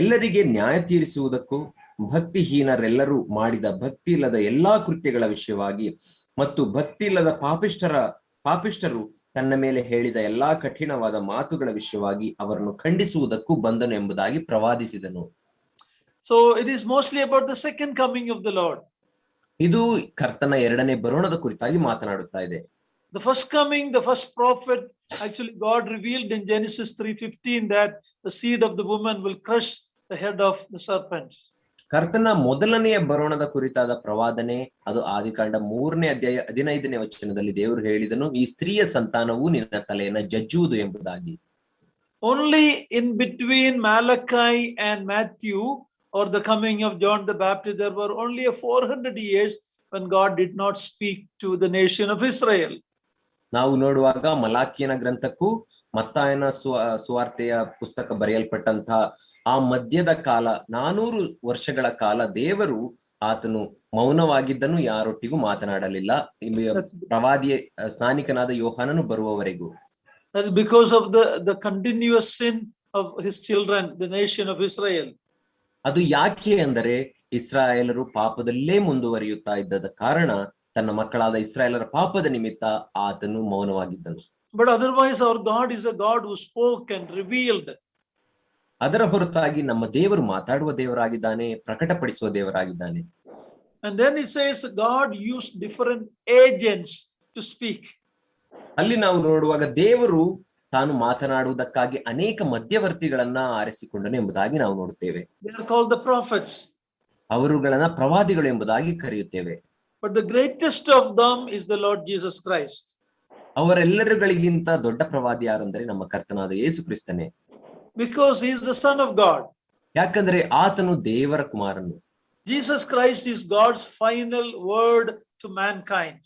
ಎಲ್ಲರಿಗೆ ನ್ಯಾಯ ತೀರಿಸುವುದಕ್ಕೂ ಭಕ್ತಿಹೀನರೆಲ್ಲರೂ ಮಾಡಿದ ಭಕ್ತಿ ಇಲ್ಲದ ಎಲ್ಲಾ ಕೃತ್ಯಗಳ ವಿಷಯವಾಗಿ ಮತ್ತು ಭಕ್ತಿ ಇಲ್ಲದ ಪಾಪಿಷ್ಟರು ತನ್ನ ಮೇಲೆ ಹೇಳಿದ ಎಲ್ಲಾ ಕಠಿಣವಾದ ಮಾತುಗಳ ವಿಷಯವಾಗಿ ಅವರನ್ನು ಖಂಡಿಸುವುದಕ್ಕೂ ಬಂದನು ಎಂಬುದಾಗಿ ಪ್ರವಾದಿಸಿದನು.
So it is mostly about the second coming of the Lord.
ಇದು ಕರ್ತನ 2ನೇ ಬರೋಣದ ಕುರಿತಾಗಿ ಮಾತನಾಡುತ್ತಾ ಇದೆ.
The first coming, the first prophet, actually God revealed in Genesis 3:15 that the seed of the woman will crush the head of the serpent.
ಕರ್ತನ ಮೊದಲನೆಯ ಬರೋಣದ ಕುರಿತಾದ ಪ್ರವಾದನೆ ಅದು ಆದಿಕಾಂಡ 3ನೇ ಅಧ್ಯಾಯ 15ನೇ ವಚನದಲ್ಲಿ ದೇವರು ಹೇಳಿದನು, ಈ ಸ್ತ್ರೀಯ ಸಂತಾನವು ನಿನ್ನ ತಲೆಯನ್ನು ಜಜ್ಜುವುದು ಎಂಬುದಾಗಿ.
Only in between Malachi and Matthew, or the coming of John the Baptist, there were only 400 years when God did not speak to the nation of Israel.
ನಾವು ನೋಡುವಾಗ ಮಲಾಕಿಯನ ಗ್ರಂಥಕ್ಕೂ ಮತ್ತಾಯನ ಸುವಾರ್ತೆಯ ಪುಸ್ತಕ ಬರೆಯಲ್ಪಟ್ಟಂತಹ ಆ ಮಧ್ಯದ ಕಾಲ 400 ವರ್ಷಗಳ ಕಾಲ ದೇವರು ಆತನು ಮೌನವಾಗಿದ್ದನು, ಯಾರೊಟ್ಟಿಗೂ ಮಾತನಾಡಲಿಲ್ಲ, ಪ್ರವಾದಿಯ ಸ್ನಾನಿಕನಾದ ಯೋಹಾನನು ಬರುವವರೆಗೂ.
That's because of the continuous sin of his children, the nation of Israel.
ಅದು ಯಾಕೆ ಅಂದರೆ ಇಸ್ರಾಯೇಲರು ಪಾಪದಲ್ಲೇ ಮುಂದುವರಿಯುತ್ತಾ ಇದ್ದದ ಕಾರಣ ತನ್ನ ಮಕ್ಕಳಾದ ಇಸ್ರಾಯೇಲರ ಪಾಪದ ನಿಮಿತ್ತ ಆತನು ಮೌನವಾಗಿದ್ದನು.
But otherwise our God is a God who spoke and revealed.
ಅದರ ಹೊರತಾಗಿ ನಮ್ಮ ದೇವರು ಮಾತಾಡುವ ದೇವರಾಗಿದ್ದಾನೆ, ಪ್ರಕಟಪಡಿಸುವ ದೇವರಾಗಿದ್ದಾನೆ.
And then it says God used different agents to speak.
ಅಲ್ಲಿ ನಾವು ನೋಡುವಾಗ ದೇವರು ತಾನು ಮಾತನಾಡುವುದಕ್ಕಾಗಿ ಅನೇಕ ಮಧ್ಯವರ್ತಿಗಳನ್ನ ಆರಿಸಿಕೊಂಡನು ಎಂಬುದಾಗಿ ನಾವು ನೋಡುತ್ತೇವೆ.
They are called the prophets.
ಅವರುಗಳನ್ನ ಪ್ರವಾದಿಗಳು ಎಂಬುದಾಗಿ ಕರೆಯುತ್ತೇವೆ.
But the greatest of them is the Lord Jesus Christ.
ಅವರೆಲ್ಲರಿಗಿಂತ ದೊಡ್ಡ ಪ್ರವಾದಿ ಯಾರೆಂದರೆ ನಮ್ಮ ಕರ್ತನಾದ ಯೇಸು ಕ್ರಿಸ್ತನೇ.
Because he is the Son of God.
ಯಾಕಂದ್ರೆ ಆತನು ದೇವರ ಕುಮಾರನು.
Jesus Christ is God's final word to mankind.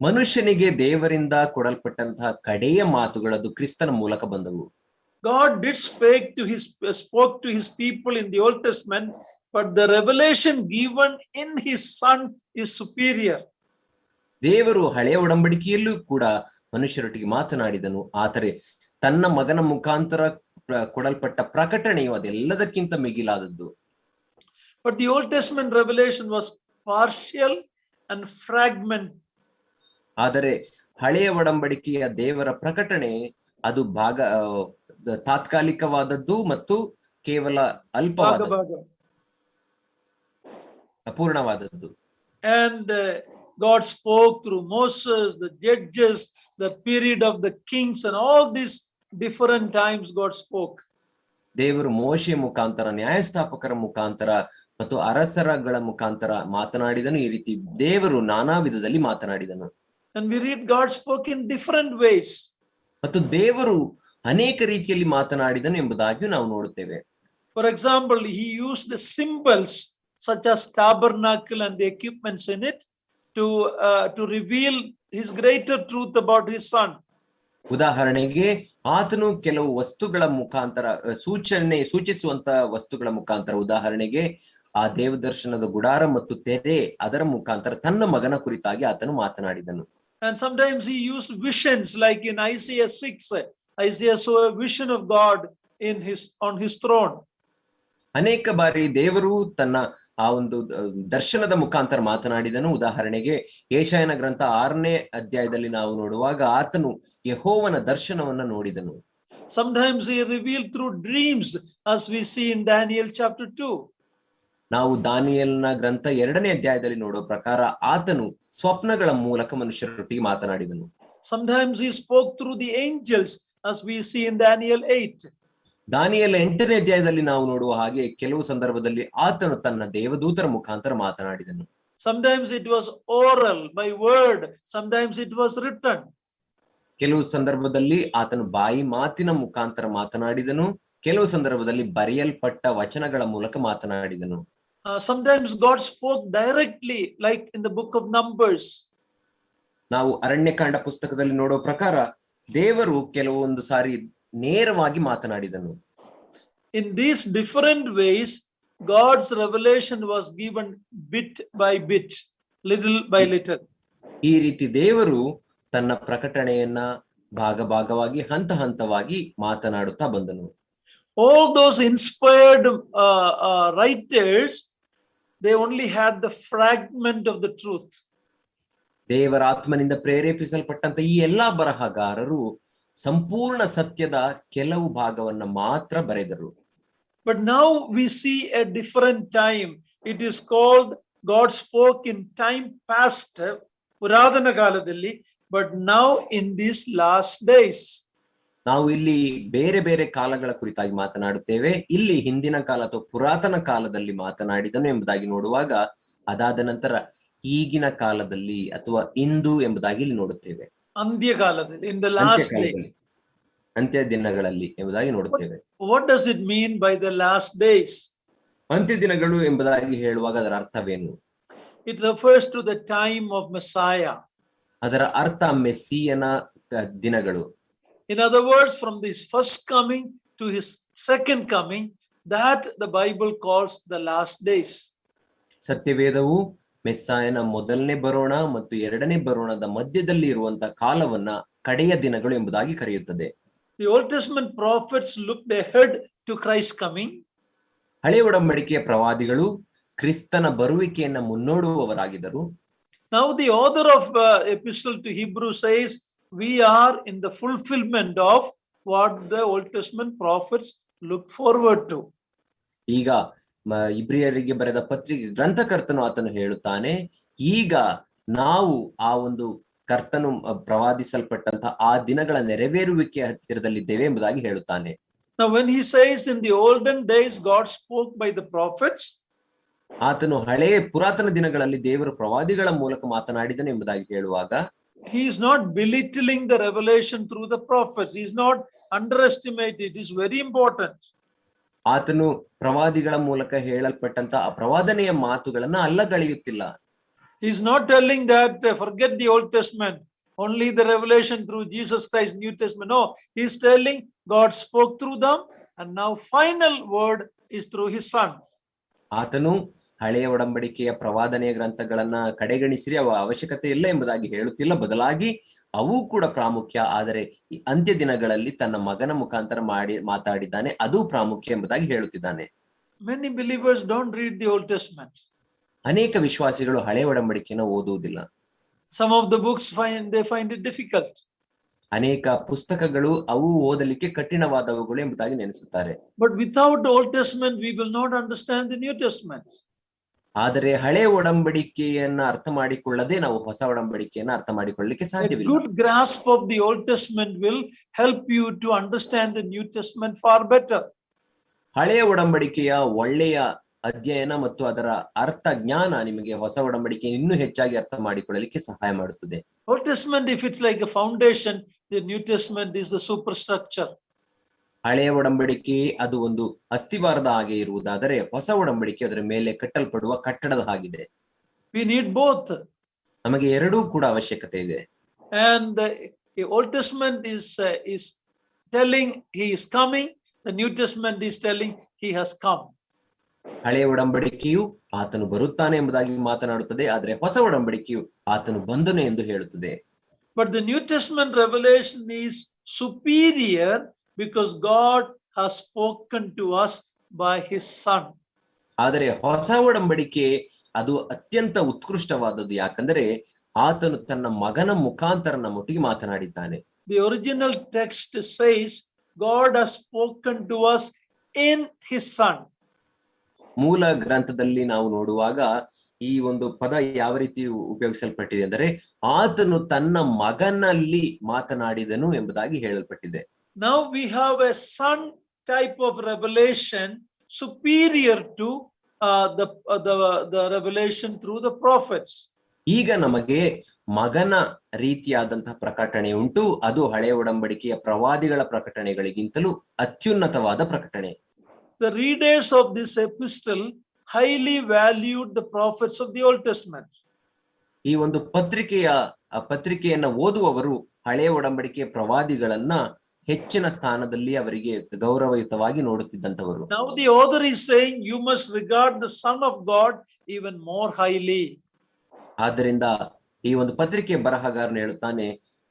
ಮನುಷ್ಯನಿಗೆ ದೇವರಿಂದ ಕೊಡಲ್ಪಟ್ಟಂತಹ ಕಡೆಯ ಮಾತುಗಳದು ಕ್ರಿಸ್ತನ ಮೂಲಕ ಬಂದವು.
God did spoke to his people in the Old Testament, but the revelation given in his Son is superior.
ದೇವರು ಹಳೆಯ ಒಡಂಬಡಿಕೆಯಲ್ಲೂ ಕೂಡ ಮನುಷ್ಯರೊಟ್ಟಿಗೆ ಮಾತನಾಡಿದನು, ಆದರೆ ತನ್ನ ಮಗನ ಮುಖಾಂತರ ಕೊಡಲ್ಪಟ್ಟ ಪ್ರಕಟಣೆಯು ಅದೆಲ್ಲದಕ್ಕಿಂತ ಮಿಗಿಲಾದದ್ದು.
But the Old Testament revelation was partial and fragment.
ಆದರೆ ಹಳೆಯ ಒಡಂಬಡಿಕೆಯ ದೇವರ ಪ್ರಕಟಣೆ ಅದು ತಾತ್ಕಾಲಿಕವಾದದ್ದು ಮತ್ತು ಕೇವಲ ಅಲ್ಪವಾದದ್ದು, ಅಪೂರ್ಣವಾದದ್ದು.
And God spoke through Moses, the judges, the period of the kings, and all these different times God spoke.
ದೇವರು ಮೋಶೆ ಮುಖಾಂತರ, ನ್ಯಾಯಸ್ಥಾಪಕರ ಮುಖಾಂತರ ಮತ್ತು ಅರಸರಗಳ ಮುಖಾಂತರ ಮಾತನಾಡಿದನು. ಈ ರೀತಿ ದೇವರು ನಾನಾ ವಿಧದಲ್ಲಿ ಮಾತನಾಡಿದನು.
And we read God spoke in different ways.
ಮತ್ತು ದೇವರು ಅನೇಕ ರೀತಿಯಲ್ಲಿ ಮಾತನಾಡಿದನು ಎಂಬುದಾಗಿಯೂ ನಾವು ನೋಡುತ್ತೇವೆ.
For example, he used the symbols such as tabernacle and the equipments in it to reveal his greater truth about his son.
ಉದಾಹರಣೆಗೆ ಆತನು ಕೆಲವು ವಸ್ತುಗಳ ಮುಖಾಂತರ ಸೂಚಿಸುವಂತ ವಸ್ತುಗಳ ಮುಖಾಂತರ, ಉದಾಹರಣೆಗೆ ಆ ದೇವದರ್ಶನದ ಗುಡಾರ ಮತ್ತು ತೆರೆ, ಅದರ ಮುಖಾಂತರ ತನ್ನ ಮಗನ ಕುರಿತಾಗಿ ಆತನು ಮಾತನಾಡಿದನು.
And sometimes he used visions, like in Isaiah 6, Isaiah saw a vision of God on his throne.
ಅನೇಕ ಬಾರಿ ದೇವರು ತನ್ನ ಆ ಒಂದು ದರ್ಶನದ ಮುಖಾಂತರ ಮಾತನಾಡಿದನು. ಉದಾಹರಣೆಗೆ ಯೆಶಾಯನ ಗ್ರಂಥ 6ನೇ ಅಧ್ಯಾಯದಲ್ಲಿ ನಾವು ನೋಡುವಾಗ ಆತನು ಯೆಹೋವನ ದರ್ಶನವನ್ನ ನೋಡಿದನು.
Sometimes he revealed through dreams, as we see in Daniel chapter 2.
ನಾವು ದಾನಿಯೇಲನ ಗ್ರಂಥ 2ನೇ ಅಧ್ಯಾಯದಲ್ಲಿ ನೋಡುವ ಪ್ರಕಾರ ಆತನು ಸ್ವಪ್ನಗಳ ಮೂಲಕ ಮನುಷ್ಯರೊಟ್ಟಿಗೆ ಮಾತನಾಡಿದನು.
Sometimes he spoke through the angels, as we see in Daniel 8.
ದಾನಿಯೇಲ 8ನೇ ಅಧ್ಯಾಯದಲ್ಲಿ ನಾವು ನೋಡುವ ಹಾಗೆ ಕೆಲವು ಸಂದರ್ಭದಲ್ಲಿ ಆತನು ತನ್ನ ದೇವದೂತರ ಮುಖಾಂತರ ಮಾತನಾಡಿದನು.
Sometimes it was oral, by word, sometimes it was written.
ಕೆಲವು ಸಂದರ್ಭದಲ್ಲಿ ಆತನು ಬಾಯಿ ಮಾತಿನ ಮುಖಾಂತರ ಮಾತನಾಡಿದನು, ಕೆಲವು ಸಂದರ್ಭದಲ್ಲಿ ಬರೆಯಲ್ಪಟ್ಟ ವಚನಗಳ ಮೂಲಕ ಮಾತನಾಡಿದನು.
Sometimes God spoke directly, like in the book of Numbers.
ನಾವು ಅರಣ್ಯಕಾಂಡ ಪುಸ್ತಕದಲ್ಲಿ ನೋಡುವ ಪ್ರಕಾರ ದೇವರು ಕೆಲವೊಂದು ಸಾರಿ ನೇರವಾಗಿ ಮಾತನಾಡಿದನು.
In these different ways, God's revelation was given bit by bit, little by little.
ಈ ರೀತಿ ದೇವರು ತನ್ನ ಪ್ರಕಟಣೆಯನ್ನ ಭಾಗವಾಗಿ ಹಂತ ಹಂತವಾಗಿ ಮಾತನಾಡುತ್ತಾ ಬಂದನು.
All those inspired writers, they only had the fragment of the truth.
ದೇವರ ಆತ್ಮನಿಂದ ಪ್ರೇರೇಪಿಸಲ್ಪಟ್ಟಂತ ಈ ಎಲ್ಲಾ ಬರಹಗಾರರು ಸಂಪೂರ್ಣ ಸತ್ಯದ ಕೆಲವು ಭಾಗವನ್ನ ಮಾತ್ರ ಬರೆದರು.
But now we see a different time. It is called God spoke in time past, ಪುರಾತನ ಕಾಲದಲ್ಲಿ, but now in these last days.
ನಾವು ಇಲ್ಲಿ ಬೇರೆ ಬೇರೆ ಕಾಲಗಳ ಕುರಿತಾಗಿ ಮಾತನಾಡುತ್ತೇವೆ. ಇಲ್ಲಿ ಹಿಂದಿನ ಕಾಲ ಅಥವಾ ಪುರಾತನ ಕಾಲದಲ್ಲಿ ಮಾತನಾಡಿದನು ಎಂಬುದಾಗಿ ನೋಡುವಾಗ, ಅದಾದ ನಂತರ ಈಗಿನ ಕಾಲದಲ್ಲಿ ಅಥವಾ ಇಂದು ಎಂಬುದಾಗಿ ಇಲ್ಲಿ ನೋಡುತ್ತೇವೆ.
ಅಂತ್ಯಕಾಲದಲ್ಲಿ, in the last days,
ಅಂತ್ಯ ದಿನಗಳಲ್ಲಿ ಎಂಬುದಾಗಿ ನೋಡುತ್ತೇವೆ.
What does it mean by the last days?
ಅಂತ್ಯ ದಿನಗಳು ಎಂಬುದಾಗಿ ಹೇಳುವಾಗ ಅದರ ಅರ್ಥವೇನು?
It refers to the time of Messiah.
ಅದರ ಅರ್ಥ ಮೆಸ್ಸಿಯನ ದಿನಗಳು.
In other words, from his first coming to his second coming, that the Bible calls the last days.
ಸತ್ಯವೇದವು ಮೆಸ್ಸಾಯನ ಮೊದಲನೇ ಬರೋಣ ಮತ್ತು ಎರಡನೇ ಬರೋಣದ ಮಧ್ಯದಲ್ಲಿ ಇರುವಂತಹ ಕಾಲವನ್ನ ಕಡೆಯ ದಿನಗಳು ಎಂಬುದಾಗಿ ಕರೆಯುತ್ತದೆ.
The Old Testament prophets looked ahead to Christ's coming.
ಹಳೆಯ ಒಡಂಬಡಿಕೆಯ ಪ್ರವಾದಿಗಳು ಕ್ರಿಸ್ತನ ಬರುವಿಕೆಯನ್ನ ಮುನ್ನೋಡುವವರಾಗಿದ್ದರು.
Now the author of epistle to Hebrew says, we are in the fulfillment of what the Old Testament prophets looked forward to.
ಈಗ ಇಬ್ರಿಯರಿಗೆ ಬರೆದ ಪತ್ರಿಕೆ ಗ್ರಂಥಕರ್ತನು ಆತನು ಹೇಳುತ್ತಾನೆ, ಈಗ ನಾವು ಆ ಒಂದು ಕರ್ತನು ಪ್ರವಾದಿಸಲ್ಪಟ್ಟಂತಹ ಆ ದಿನಗಳ ನೆರವೇರುವಿಕೆ ಹತ್ತಿರದಲ್ಲಿದ್ದೇವೆ ಎಂಬುದಾಗಿ ಹೇಳುತ್ತಾನೆ.
Now when he says in the olden days God spoke by the prophets,
ಆತನು ಹಳೆಯ ಪುರಾತನ ದಿನಗಳಲ್ಲಿ ದೇವರು ಪ್ರವಾದಿಗಳ ಮೂಲಕ ಮಾತನಾಡಿದನು ಎಂಬುದಾಗಿ ಹೇಳುವಾಗ,
he is not belittling the revelation through the prophets. He is not underestimating. It is very important.
ಆತನು ಪ್ರವಾದಿಗಳ ಮೂಲಕ ಹೇಳಲ್ಪಟ್ಟಂತ ಆ ಪ್ರವಾದನೆಯ ಮಾತುಗಳನ್ನ ಅಲ್ಲಗಳೆಯುತ್ತಿಲ್ಲ.
He is not telling that forget the Old Testament, only the revelation through Jesus Christ, New Testament. No, he is telling God spoke through them, and now final word is through his son.
ಆತನು ಹಳೆಯ ಒಡಂಬಡಿಕೆಯ ಪ್ರವಾದನೆಯ ಗ್ರಂಥಗಳನ್ನ ಕಡೆಗಣಿಸಿರಿ, ಅವ ಅವಶ್ಯಕತೆ ಇಲ್ಲ ಎಂಬುದಾಗಿ ಹೇಳುತ್ತಿಲ್ಲ. ಬದಲಾಗಿ ಅವು ಕೂಡ ಪ್ರಾಮುಖ್ಯ, ಆದರೆ ಅಂತ್ಯ ದಿನಗಳಲ್ಲಿ ತನ್ನ ಮಗನ ಮುಖಾಂತರ ಮಾತಾಡಿದ್ದಾನೆ, ಅದು ಪ್ರಾಮುಖ್ಯ ಎಂಬುದಾಗಿ ಹೇಳುತ್ತಿದ್ದಾನೆ.
Many believers don't read the Old Testament.
ಅನೇಕ ವಿಶ್ವಾಸಿಗಳು ಹಳೆ ಒಡಂಬಡಿಕೆಯನ್ನು ಓದುವುದಿಲ್ಲ.
Some of the books find it difficult.
ಅನೇಕ ಪುಸ್ತಕಗಳು ಅವು ಓದಲಿಕ್ಕೆ ಕಠಿಣವಾದವುಗಳು ಎಂಬುದಾಗಿ ನೆನೆಸುತ್ತಾರೆ.
But without the Old Testament, we will not understand the New Testament.
ಆದರೆ ಹಳೆ ಒಡಂಬಡಿಕೆಯನ್ನ ಅರ್ಥ ಮಾಡಿಕೊಳ್ಳದೆ ನಾವು ಹೊಸ ಒಡಂಬಡಿಕೆಯನ್ನ ಅರ್ಥ ಮಾಡಿಕೊಳ್ಳಲಿಕ್ಕೆ
A
ಸಾಧ್ಯವಿಲ್ಲ.
good grasp of the Old Testament will help you to understand the New Testament far better.
ಹಳೆಯ ಒಡಂಬಡಿಕೆಯ ಒಳ್ಳೆಯ ಅಧ್ಯಯನ ಮತ್ತು ಅದರ ಅರ್ಥ ಜ್ಞಾನ ನಿಮಗೆ ಹೊಸ ಒಡಂಬಡಿಕೆ ಇನ್ನೂ ಹೆಚ್ಚಾಗಿ ಅರ್ಥ ಮಾಡಿಕೊಳ್ಳಲಿಕ್ಕೆ ಸಹಾಯ ಮಾಡುತ್ತದೆ.
Old Testament, if it's like a foundation, the New Testament is the superstructure.
ಹಳೆಯ ಒಡಂಬಡಿಕೆ ಅದು ಒಂದು ಅಸ್ಥಿವಾರದ ಹಾಗೆ ಇರುವುದಾದರೆ ಹೊಸ ಒಡಂಬಡಿಕೆ ಅದರ ಮೇಲೆ ಕಟ್ಟಲ್ಪಡುವ ಕಟ್ಟಡದ ಹಾಗಿದೆ.
We need both.
ನಮಗೆ ಎರಡೂ ಕೂಡ ಅವಶ್ಯಕತೆ ಇದೆ.
And the Old Testament is telling he is coming. The New Testament is telling he has come.
ಹಳೆಯ ಒಡಂಬಡಿಕೆಯು ಆತನು ಬರುತ್ತಾನೆ ಎಂಬುದಾಗಿ ಮಾತನಾಡುತ್ತದೆ, ಆದರೆ ಹೊಸ ಒಡಂಬಡಿಕೆಯು ಆತನು ಬಂದನು ಎಂದು ಹೇಳುತ್ತದೆ.
But the New Testament revelation is superior because God has spoken to us by his Son.
ಆದರೆ ಹೊಸ ಒಡಂಬಡಿಕೆ ಅದು ಅತ್ಯಂತ ಉತ್ಕೃಷ್ಟವಾದದ್ದು, ಯಾಕಂದರೆ ಆತನು ತನ್ನ ಮಗನ ಮುಖಾಂತರ ನಮ್ಮೊಟ್ಟಿಗೆ ಮಾತನಾಡಿದ್ದಾನೆ.
The original text says God has spoken to us in his Son.
ಮೂಲ ಗ್ರಂಥದಲ್ಲಿ ನಾವು ನೋಡುವಾಗ ಈ ಒಂದು ಪದ ಯಾವ ರೀತಿ ಉಪಯೋಗಿಸಲ್ಪಟ್ಟಿದೆ ಅಂದರೆ ಆತನು ತನ್ನ ಮಗನಲ್ಲಿ ಮಾತನಾಡಿದನು ಎಂಬುದಾಗಿ ಹೇಳಲ್ಪಟ್ಟಿದೆ.
Now we have a son type of revelation superior to the revelation through the prophets.
ಈಗ ನಮಗೆ ಮಗನ ರೀತಿಯಾದಂತಹ ಪ್ರಕಟಣೆ ಉಂಟು, ಅದು ಹಳೆಯ ಒಡಂಬಡಿಕೆಯ ಪ್ರವಾದಿಗಳ ಪ್ರಕಟಣೆಗಳಿಗಿಂತಲೂ ಅತ್ಯುನ್ನತವಾದ ಪ್ರಕಟಣೆ.
The readers of this epistle highly valued the prophets of the Old Testament.
ಈ ಒಂದು ಪತ್ರಿಕೆಯನ್ನ ಓದುವವರು ಹಳೆಯ ಒಡಂಬಡಿಕೆಯ ಪ್ರವಾದಿಗಳನ್ನ ಹೆಚ್ಚಿನ ಸ್ಥಾನದಲ್ಲಿ ಅವರಿಗೆ ಗೌರವಯುತವಾಗಿ ನೋಡುತ್ತಿದ್ದಂತವರು.
Now the author is saying you must regard the Son of God even more highly.
ಆದ್ದರಿಂದ ಈ ಒಂದು ಪತ್ರಿಕೆಯ ಬರಹಗಾರನು ಹೇಳುತ್ತಾನೆ,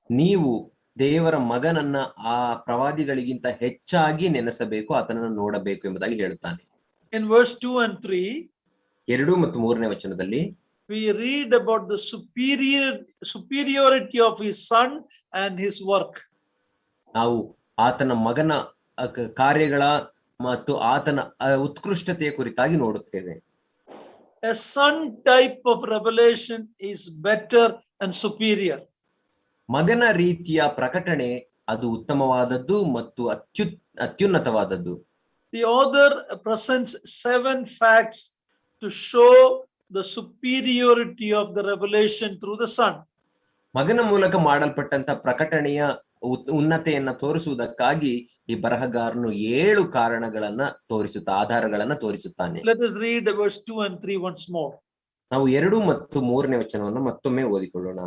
ನೀವು ದೇವರ ಮಗನನ್ನ ಆ ಪ್ರವಾದಿಗಳಿಗಿಂತ ಹೆಚ್ಚಾಗಿ ನೆನೆಸಬೇಕು, ಆತನನ್ನು ನೋಡಬೇಕು ಎಂಬುದಾಗಿ ಹೇಳುತ್ತಾನೆ.
In verse 2 and 3,
2 ಮತ್ತು 3ನೇ ವಚನದಲ್ಲಿ
we read about the superiority of his Son and his work.
ನಾವು ಆತನ ಮಗನ ಕಾರ್ಯಗಳ ಮತ್ತು ಆತನ ಉತ್ಕೃಷ್ಟತೆಯ ಕುರಿತಾಗಿ ನೋಡುತ್ತೇವೆ.
A son type of revelation is better and superior.
ಮಗನ ರೀತಿಯ ಪ್ರಕಟಣೆ ಅದು ಉತ್ತಮವಾದದ್ದು ಮತ್ತು ಅತ್ಯುನ್ನತವಾದದ್ದು.
The author presents 7 facts to show the superiority of the revelation through the Son.
ಮಗನ ಮೂಲಕ ಮಾಡಲ್ಪಟ್ಟಂತ ಪ್ರಕಟಣೆಯ ಉನ್ನತೆಯನ್ನ ತೋರಿಸುವುದಕ್ಕಾಗಿ ಈ ಬರಹಗಾರನು 7 ಕಾರಣಗಳನ್ನ ಆಧಾರಗಳನ್ನ ತೋರಿಸುತ್ತಾನೆ.
Let us read verse 2 and 3 once more.
ನಾವು 2 ಮತ್ತು 3ನೇ ವಚನವನ್ನು ಮತ್ತೊಮ್ಮೆ ಓದಿಕೊಳ್ಳೋಣ.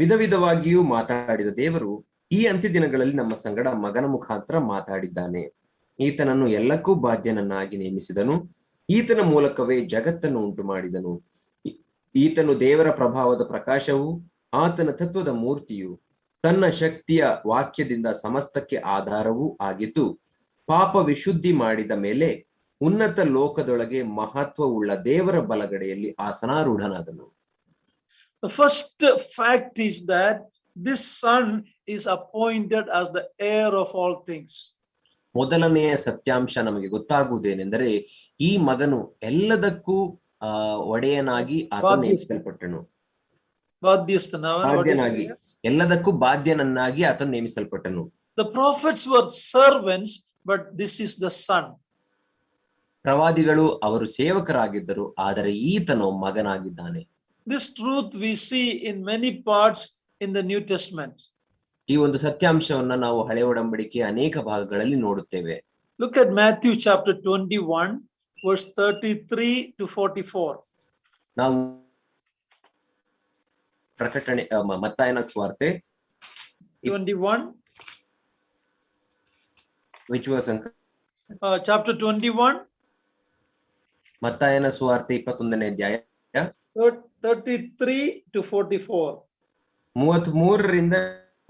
ವಿಧ ವಿಧವಾಗಿಯೂ ಮಾತಾಡಿದ ದೇವರು ಈ ಅಂತ್ಯ ದಿನಗಳಲ್ಲಿ ನಮ್ಮ ಸಂಗಡ ಮಗನ ಮುಖಾಂತರ ಮಾತಾಡಿದ್ದಾನೆ. ಈತನನ್ನು ಎಲ್ಲಕ್ಕೂ ಬಾಧ್ಯನನ್ನಾಗಿ ನೇಮಿಸಿದನು. ಈತನ ಮೂಲಕವೇ ಜಗತ್ತನ್ನು ಉಂಟು ಮಾಡಿದನು. ಈತನು ದೇವರ ಪ್ರಭಾವದ ಪ್ರಕಾಶವು, ಆತನ ತತ್ವದ ಮೂರ್ತಿಯು, ತನ್ನ ಶಕ್ತಿಯ ವಾಕ್ಯದಿಂದ ಸಮಸ್ತಕ್ಕೆ ಆಧಾರವೂ ಆಗಿದ್ದು, ಪಾಪ ವಿಶುದ್ಧಿ ಮಾಡಿದ ಮೇಲೆ ಉನ್ನತ ಲೋಕದೊಳಗೆ ಮಹತ್ವವುಳ್ಳ ದೇವರ ಬಲಗಡೆಯಲ್ಲಿ ಆಸನಾರೂಢನಾದನು.
The first fact is that this Son is appointed as the heir of all things.
ಮೊದಲನೆಯ ಸತ್ಯಾಂಶ ನಮಗೆ ಗೊತ್ತಾಗುವುದೇನೆಂದರೆ ಈ ಮಗನು ಎಲ್ಲದಕ್ಕೂ ಒಡೆಯನಾಗಿ ಆತನು ನೇಮಿಸಲ್ಪಟ್ಟನು. ಬಾಧ್ಯನಾಗಿ, ಎಲ್ಲದಕ್ಕೂ ಬಾಧ್ಯನನ್ನಾಗಿ ಆತನು ನೇಮಿಸಲ್ಪಟ್ಟನು.
The prophets were servants, but this is the Son.
ಪ್ರವಾದಿಗಳು ಅವರು ಸೇವಕರಾಗಿದ್ದರು, ಆದರೆ ಈತನು ಮಗನಾಗಿದ್ದಾನೆ.
This truth we see in many parts in the New Testament.
ಈ ಒಂದು ಸತ್ಯಾಂಶವನ್ನ ನಾವು ಹಳೆಯ ಒಡಂಬಡಿಕೆಯ ಅನೇಕ ಭಾಗಗಳಲ್ಲಿ ನೋಡುತ್ತೇವೆ.
Look at Matthew chapter 21 verse 33 to 44.
ನಾವು ಪ್ರಕಟಣೆ ಮತ್ತಾಯನ ಸುವಾರ್ತೆ
21
which was
chapter 21
ಮತ್ತಾಯನ ಸುವಾರ್ತೆ 21ನೇ ಅಧ್ಯಾಯ
33 to 44.
33ರಿಂದ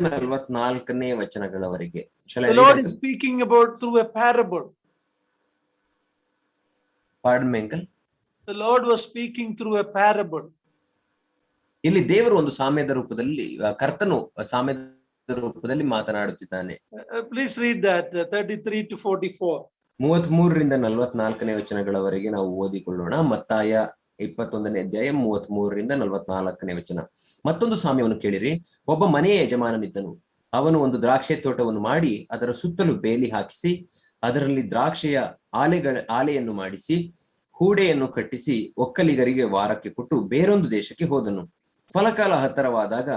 44ನೇ ವಚನಗಳವರೆಗೆ.
The Lord is speaking about through a parable.
Pardon me, uncle.
the Lord was speaking through a parable.
ಇಲ್ಲಿ ದೇವರು ಒಂದು ಸಾಮ್ಯದ ರೂಪದಲ್ಲಿ ಕರ್ತನು ಸಾಮ್ಯದ ರೂಪದಲ್ಲಿ ಮಾತನಾಡುತ್ತಿದ್ದಾನೆ.
Please read that 33 to 44.
33ರಿಂದ 44ನೇ ವಚನಗಳವರೆಗೆ ನಾವು ಓದಿಕೊಳ್ಳೋಣ. ಮತ್ತಾಯ 21ನೇ ಅಧ್ಯಾಯ 33ರಿಂದ 44ನೇ ವಚನ. ಮತ್ತೊಂದು ಸಾಮ್ಯವನ್ನು ಕೇಳಿರಿ. ಒಬ್ಬ ಮನೆಯ ಯಜಮಾನನಿದ್ದನು. ಅವನು ಒಂದು ದ್ರಾಕ್ಷೆ ತೋಟವನ್ನು ಮಾಡಿ ಅದರ ಸುತ್ತಲೂ ಬೇಲಿ ಹಾಕಿಸಿ ಅದರಲ್ಲಿ ದ್ರಾಕ್ಷೆಯ ಆಲೆಯನ್ನು ಮಾಡಿಸಿ ಹೂಡೆಯನ್ನು ಕಟ್ಟಿಸಿ ಒಕ್ಕಲಿಗರಿಗೆ ವಾರಕ್ಕೆ ಕೊಟ್ಟು ಬೇರೊಂದು ದೇಶಕ್ಕೆ ಹೋದನು. ಫಲಕಾಲ ಹತ್ತರವಾದಾಗ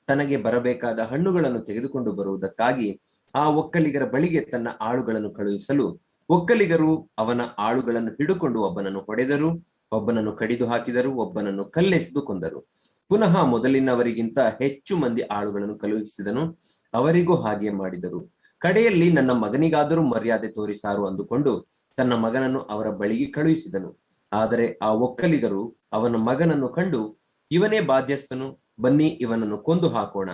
ತನಗೆ ಬರಬೇಕಾದ ಹಣ್ಣುಗಳನ್ನು ತೆಗೆದುಕೊಂಡು ಬರುವುದಕ್ಕಾಗಿ ಆ ಒಕ್ಕಲಿಗರ ಬಳಿಗೆ ತನ್ನ ಆಳುಗಳನ್ನು ಕಳುಹಿಸಲು ಒಕ್ಕಲಿಗರು ಅವನ ಆಳುಗಳನ್ನು ಹಿಡುಕೊಂಡು ಒಬ್ಬನನ್ನು ಹೊಡೆದರು, ಒಬ್ಬನನ್ನು ಕಡಿದು ಹಾಕಿದರು, ಒಬ್ಬನನ್ನು ಕಲ್ಲೆಸೆದು ಕೊಂದರು. ಪುನಃ ಮೊದಲಿನವರಿಗಿಂತ ಹೆಚ್ಚು ಮಂದಿ ಆಳುಗಳನ್ನು ಕಳುಹಿಸಿದನು. ಅವರಿಗೂ ಹಾಗೆ ಮಾಡಿದರು. ಕಡೆಯಲ್ಲಿ ನನ್ನ ಮಗನಿಗಾದರೂ ಮರ್ಯಾದೆ ತೋರಿಸಾರು ಅಂದುಕೊಂಡು ತನ್ನ ಮಗನನ್ನು ಅವರ ಬಳಿಗೆ ಕಳುಹಿಸಿದನು. ಆದರೆ ಆ ಒಕ್ಕಲಿಗರು ಅವನ ಮಗನನ್ನು ಕಂಡು, ಇವನೇ ಬಾಧ್ಯಸ್ಥನು, ಬನ್ನಿ ಇವನನ್ನು ಕೊಂದು ಹಾಕೋಣ,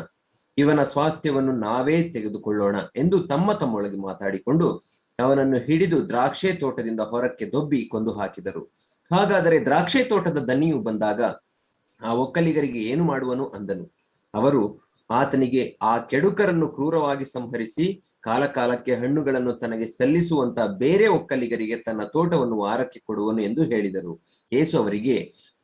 ಇವನ ಸ್ವಾಸ್ಥ್ಯವನ್ನು ನಾವೇ ತೆಗೆದುಕೊಳ್ಳೋಣ ಎಂದು ತಮ್ಮೊಳಗೆ ಮಾತಾಡಿಕೊಂಡು ಅವನನ್ನು ಹಿಡಿದು ದ್ರಾಕ್ಷೆ ತೋಟದಿಂದ ಹೊರಕ್ಕೆ ದೊಬ್ಬಿ ಕೊಂದು ಹಾಕಿದರು. ಹಾಗಾದರೆ ದ್ರಾಕ್ಷೆ ತೋಟದ ದನಿಯು ಬಂದಾಗ ಆ ಒಕ್ಕಲಿಗರಿಗೆ ಏನು ಮಾಡುವನು ಅಂದನು. ಅವರು ಆತನಿಗೆ, ಆ ಕೆಡುಕರನ್ನು ಕ್ರೂರವಾಗಿ ಸಂಹರಿಸಿ ಕಾಲಕಾಲಕ್ಕೆ ಹಣ್ಣುಗಳನ್ನು ತನಗೆ ಸಲ್ಲಿಸುವಂತ ಬೇರೆ ಒಕ್ಕಲಿಗರಿಗೆ ತನ್ನ ತೋಟವನ್ನು ವಾರಕ್ಕೆ ಕೊಡುವನು ಎಂದು ಹೇಳಿದರು. ಯೇಸು ಅವರಿಗೆ,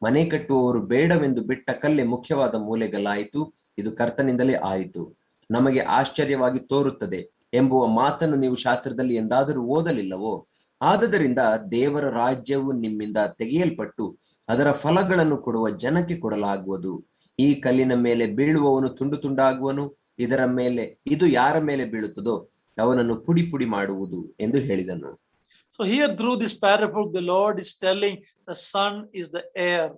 ಮನೆ ಕಟ್ಟುವವರು ಬೇಡವೆಂದು ಬಿಟ್ಟ ಕಲ್ಲೇ ಮುಖ್ಯವಾದ ಮೂಲೆಗಲ್ಲಾಯಿತು. ಇದು ಕರ್ತನಿಂದಲೇ ಆಯಿತು, ನಮಗೆ ಆಶ್ಚರ್ಯವಾಗಿ ತೋರುತ್ತದೆ ಎಂಬುವ ಮಾತನ್ನು ನೀವು ಶಾಸ್ತ್ರದಲ್ಲಿ ಎಂದಾದರೂ ಓದಲಿಲ್ಲವೋ? ಆದುದರಿಂದ ದೇವರ ರಾಜ್ಯವು ನಿಮ್ಮಿಂದ ತೆಗೆಯಲ್ಪಟ್ಟು ಅದರ ಫಲಗಳನ್ನು ಕೊಡುವ ಜನಕ್ಕೆ ಕೊಡಲಾಗುವುದು. ಈ ಕಲ್ಲಿನ ಮೇಲೆ ಬೀಳುವವನು ತುಂಡು ತುಂಡಾಗುವನು, ಇದು ಯಾರ ಮೇಲೆ ಬೀಳುತ್ತದೋ ಅವನನ್ನು ಪುಡಿ ಪುಡಿ ಮಾಡುವುದು ಎಂದು ಹೇಳಿದನು.
So here through this parable the Lord is telling the son is the heir.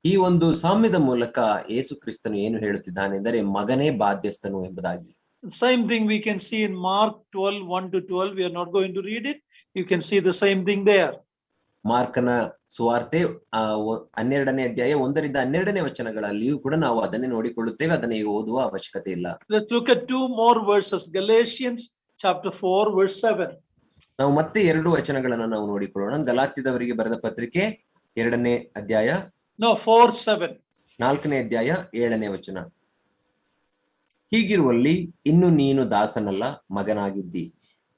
ಈ ಒಂದು ಸಾಮ್ಯದ ಮೂಲಕ ಯೇಸು ಕ್ರಿಸ್ತನು ಏನು ಹೇಳುತ್ತಿದ್ದಾನೆ ಎಂದರೆ ಮಗನೇ ಬಾಧ್ಯಸ್ಥನು ಎಂಬುದಾಗಿ.
Same thing we can see in Mark 12:1 to 12. We are not going to read it. You can see the same thing there.
ಮಾರ್ಕನ ಸುವಾರ್ತೆ 12ನೇ ಅಧ್ಯಾಯ 1ರಿಂದ 12ನೇ ವಚನಗಳಲ್ಲಿಯೂ ಕೂಡ ನಾವು ಅದನ್ನೇ ನೋಡಿಕೊಳ್ಳುತ್ತೇವೆ. ಅದನ್ನ ಈಗ ಓದುವ ಅವಶ್ಯಕತೆ ಇಲ್ಲ.
Let's look at two more verses. Galatians chapter 4 verse 7.
ನಾವು ಮತ್ತೆ 2 ವಚನಗಳನ್ನು ನಾವು ನೋಡಿಕೊಳ್ಳೋಣ. ಗಲಾತ್ಯದವರಿಗೆ ಬರೆದ ಪತ್ರಿಕೆ 2ನೇ ಅಧ್ಯಾಯ
4:7.
4ನೇ ಅಧ್ಯಾಯ 7ನೇ ವಚನ. ಹೀಗಿರುವಲ್ಲಿ ಇನ್ನು ನೀನು ದಾಸನಲ್ಲ, ಮಗನಾಗಿದ್ದಿ,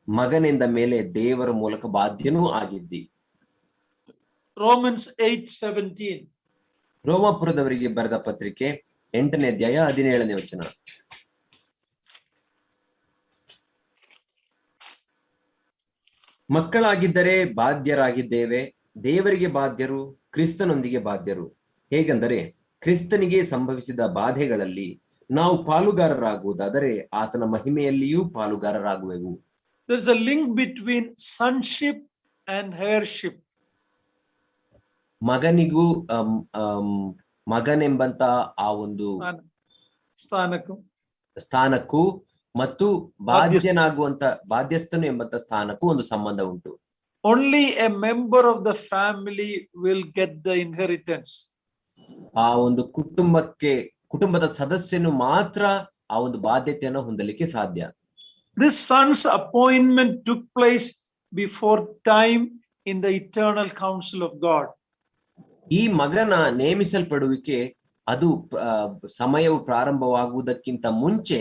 ಮಗನೆಂದ ಮೇಲೆ ದೇವರ ಮೂಲಕ ಬಾಧ್ಯನೂ ಆಗಿದ್ದಿ.
Romans 8:17.
ರೋಮಾಪುರದವರಿಗೆ ಬರೆದ ಪತ್ರಿಕೆ 8ನೇ ಅಧ್ಯಾಯ 17ನೇ ವಚನ. ಮಕ್ಕಳಾಗಿದ್ದರೆ ಬಾಧ್ಯರಾಗಿದ್ದೇವೆ, ದೇವರಿಗೆ ಬಾಧ್ಯರು, ಕ್ರಿಸ್ತನೊಂದಿಗೆ ಬಾಧ್ಯರು. ಹೇಗೆಂದರೆ ಕ್ರಿಸ್ತನಿಗೆ ಸಂಭವಿಸಿದ ಬಾಧೆಗಳಲ್ಲಿ ನಾವು ಪಾಲುಗಾರರಾಗುವುದಾದರೆ ಆತನ ಮಹಿಮೆಯಲ್ಲಿಯೂ ಪಾಲುಗಾರರಾಗುವೆವು.
There is a link between sonship and heirship.
ಮಗನಿಗೂ ಮಗನೆಂಬಂತ ಆ ಒಂದು ಸ್ಥಾನಕ್ಕೂ ಮತ್ತು ಬಾಧ್ಯಸ್ಥನು ಎಂಬಂತ ಸ್ಥಾನಕ್ಕೂ ಒಂದು ಸಂಬಂಧ ಉಂಟು.
Only a member of the family will get the inheritance.
ಆ ಒಂದು ಕುಟುಂಬದ ಸದಸ್ಯನು ಮಾತ್ರ ಆ ಒಂದು ಬಾಧ್ಯತೆಯನ್ನು ಹೊಂದಲಿಕ್ಕೆ ಸಾಧ್ಯ.
This son's appointment took place before time in the eternal council of God.
ಈ ಮಗನ ನೇಮಿಸಲ್ಪಡುವಿಕೆ ಅದು ಸಮಯವು ಪ್ರಾರಂಭವಾಗುವುದಕ್ಕಿಂತ ಮುಂಚೆ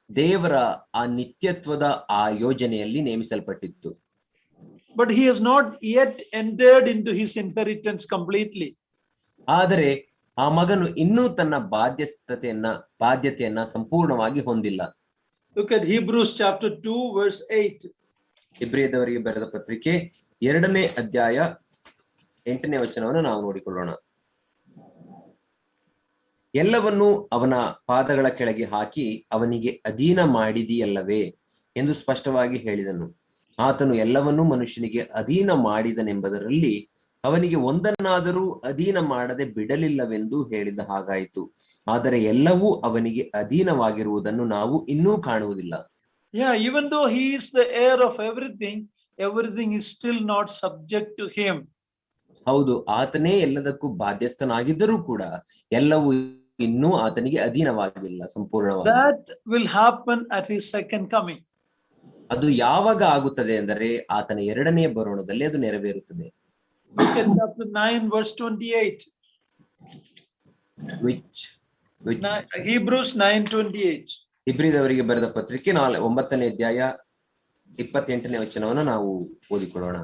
ದೇವರ ಆ ನಿತ್ಯತ್ವದ ಆ ಯೋಜನೆಯಲ್ಲಿ ನೇಮಿಸಲ್ಪಟ್ಟಿತ್ತು.
But he has not yet entered into his inheritance completely.
ಆದರೆ ಆ ಮಗನು ಇನ್ನೂ ತನ್ನ ಬಾಧ್ಯತೆಯನ್ನ ಸಂಪೂರ್ಣವಾಗಿ ಹೊಂದಿಲ್ಲ.
Look at Hebrews chapter 2 verse 8.
ಇಬ್ರಿಯದವರಿಗೆ ಬರೆದ ಪತ್ರಿಕೆ 2ನೇ ಅಧ್ಯಾಯ 8ನೇ ವಚನವನ್ನು ನಾವು ನೋಡಿಕೊಳ್ಳೋಣ. ಎಲ್ಲವನ್ನೂ ಅವನ ಪಾದಗಳ ಕೆಳಗೆ ಹಾಕಿ ಅವನಿಗೆ ಅಧೀನ ಮಾಡಿದೆಯಲ್ಲವೇ ಎಂದು ಸ್ಪಷ್ಟವಾಗಿ ಹೇಳಿದನು. ಆತನು ಎಲ್ಲವನ್ನೂ ಮನುಷ್ಯನಿಗೆ ಅಧೀನ ಮಾಡಿದನೆಂಬುದರಲ್ಲಿ ಅವನಿಗೆ ಒಂದನ್ನಾದರೂ ಅಧೀನ ಮಾಡದೆ ಬಿಡಲಿಲ್ಲವೆಂದು ಹೇಳಿದ ಹಾಗಾಯಿತು. ಆದರೆ ಎಲ್ಲವೂ ಅವನಿಗೆ ಅಧೀನವಾಗಿರುವುದನ್ನು ನಾವು ಇನ್ನೂ ಕಾಣುವುದಿಲ್ಲ.
Even though he is the heir of everything is still not subject to him.
ಹೌದು, ಆತನೇ ಎಲ್ಲದಕ್ಕೂ ಬಾಧ್ಯಸ್ಥನಾಗಿದ್ದರೂ ಕೂಡ ಎಲ್ಲವೂ ಇನ್ನೂ ಆತನಿಗೆ ಅಧೀನವಾಗಿಲ್ಲ ಸಂಪೂರ್ಣವಾಗಿ.
That will happen at his second coming.
ಅದು ಯಾವಾಗ ಆಗುತ್ತದೆ ಅಂದರೆ ಆತನ 2ನೇ ಬರೋಣದಲ್ಲಿ ಅದು ನೆರವೇರುತ್ತದೆ.
Look at chapter 9, verse 28.
which
Hebrews 9:28.
ಇಬ್ರಿದವರಿಗೆ ಬರೆದ ಪತ್ರಿಕೆ 9ನೇ ಅಧ್ಯಾಯ 28ನೇ ವಚನವನ್ನು ನಾವು ಓದಿಕೊಳ್ಳೋಣ.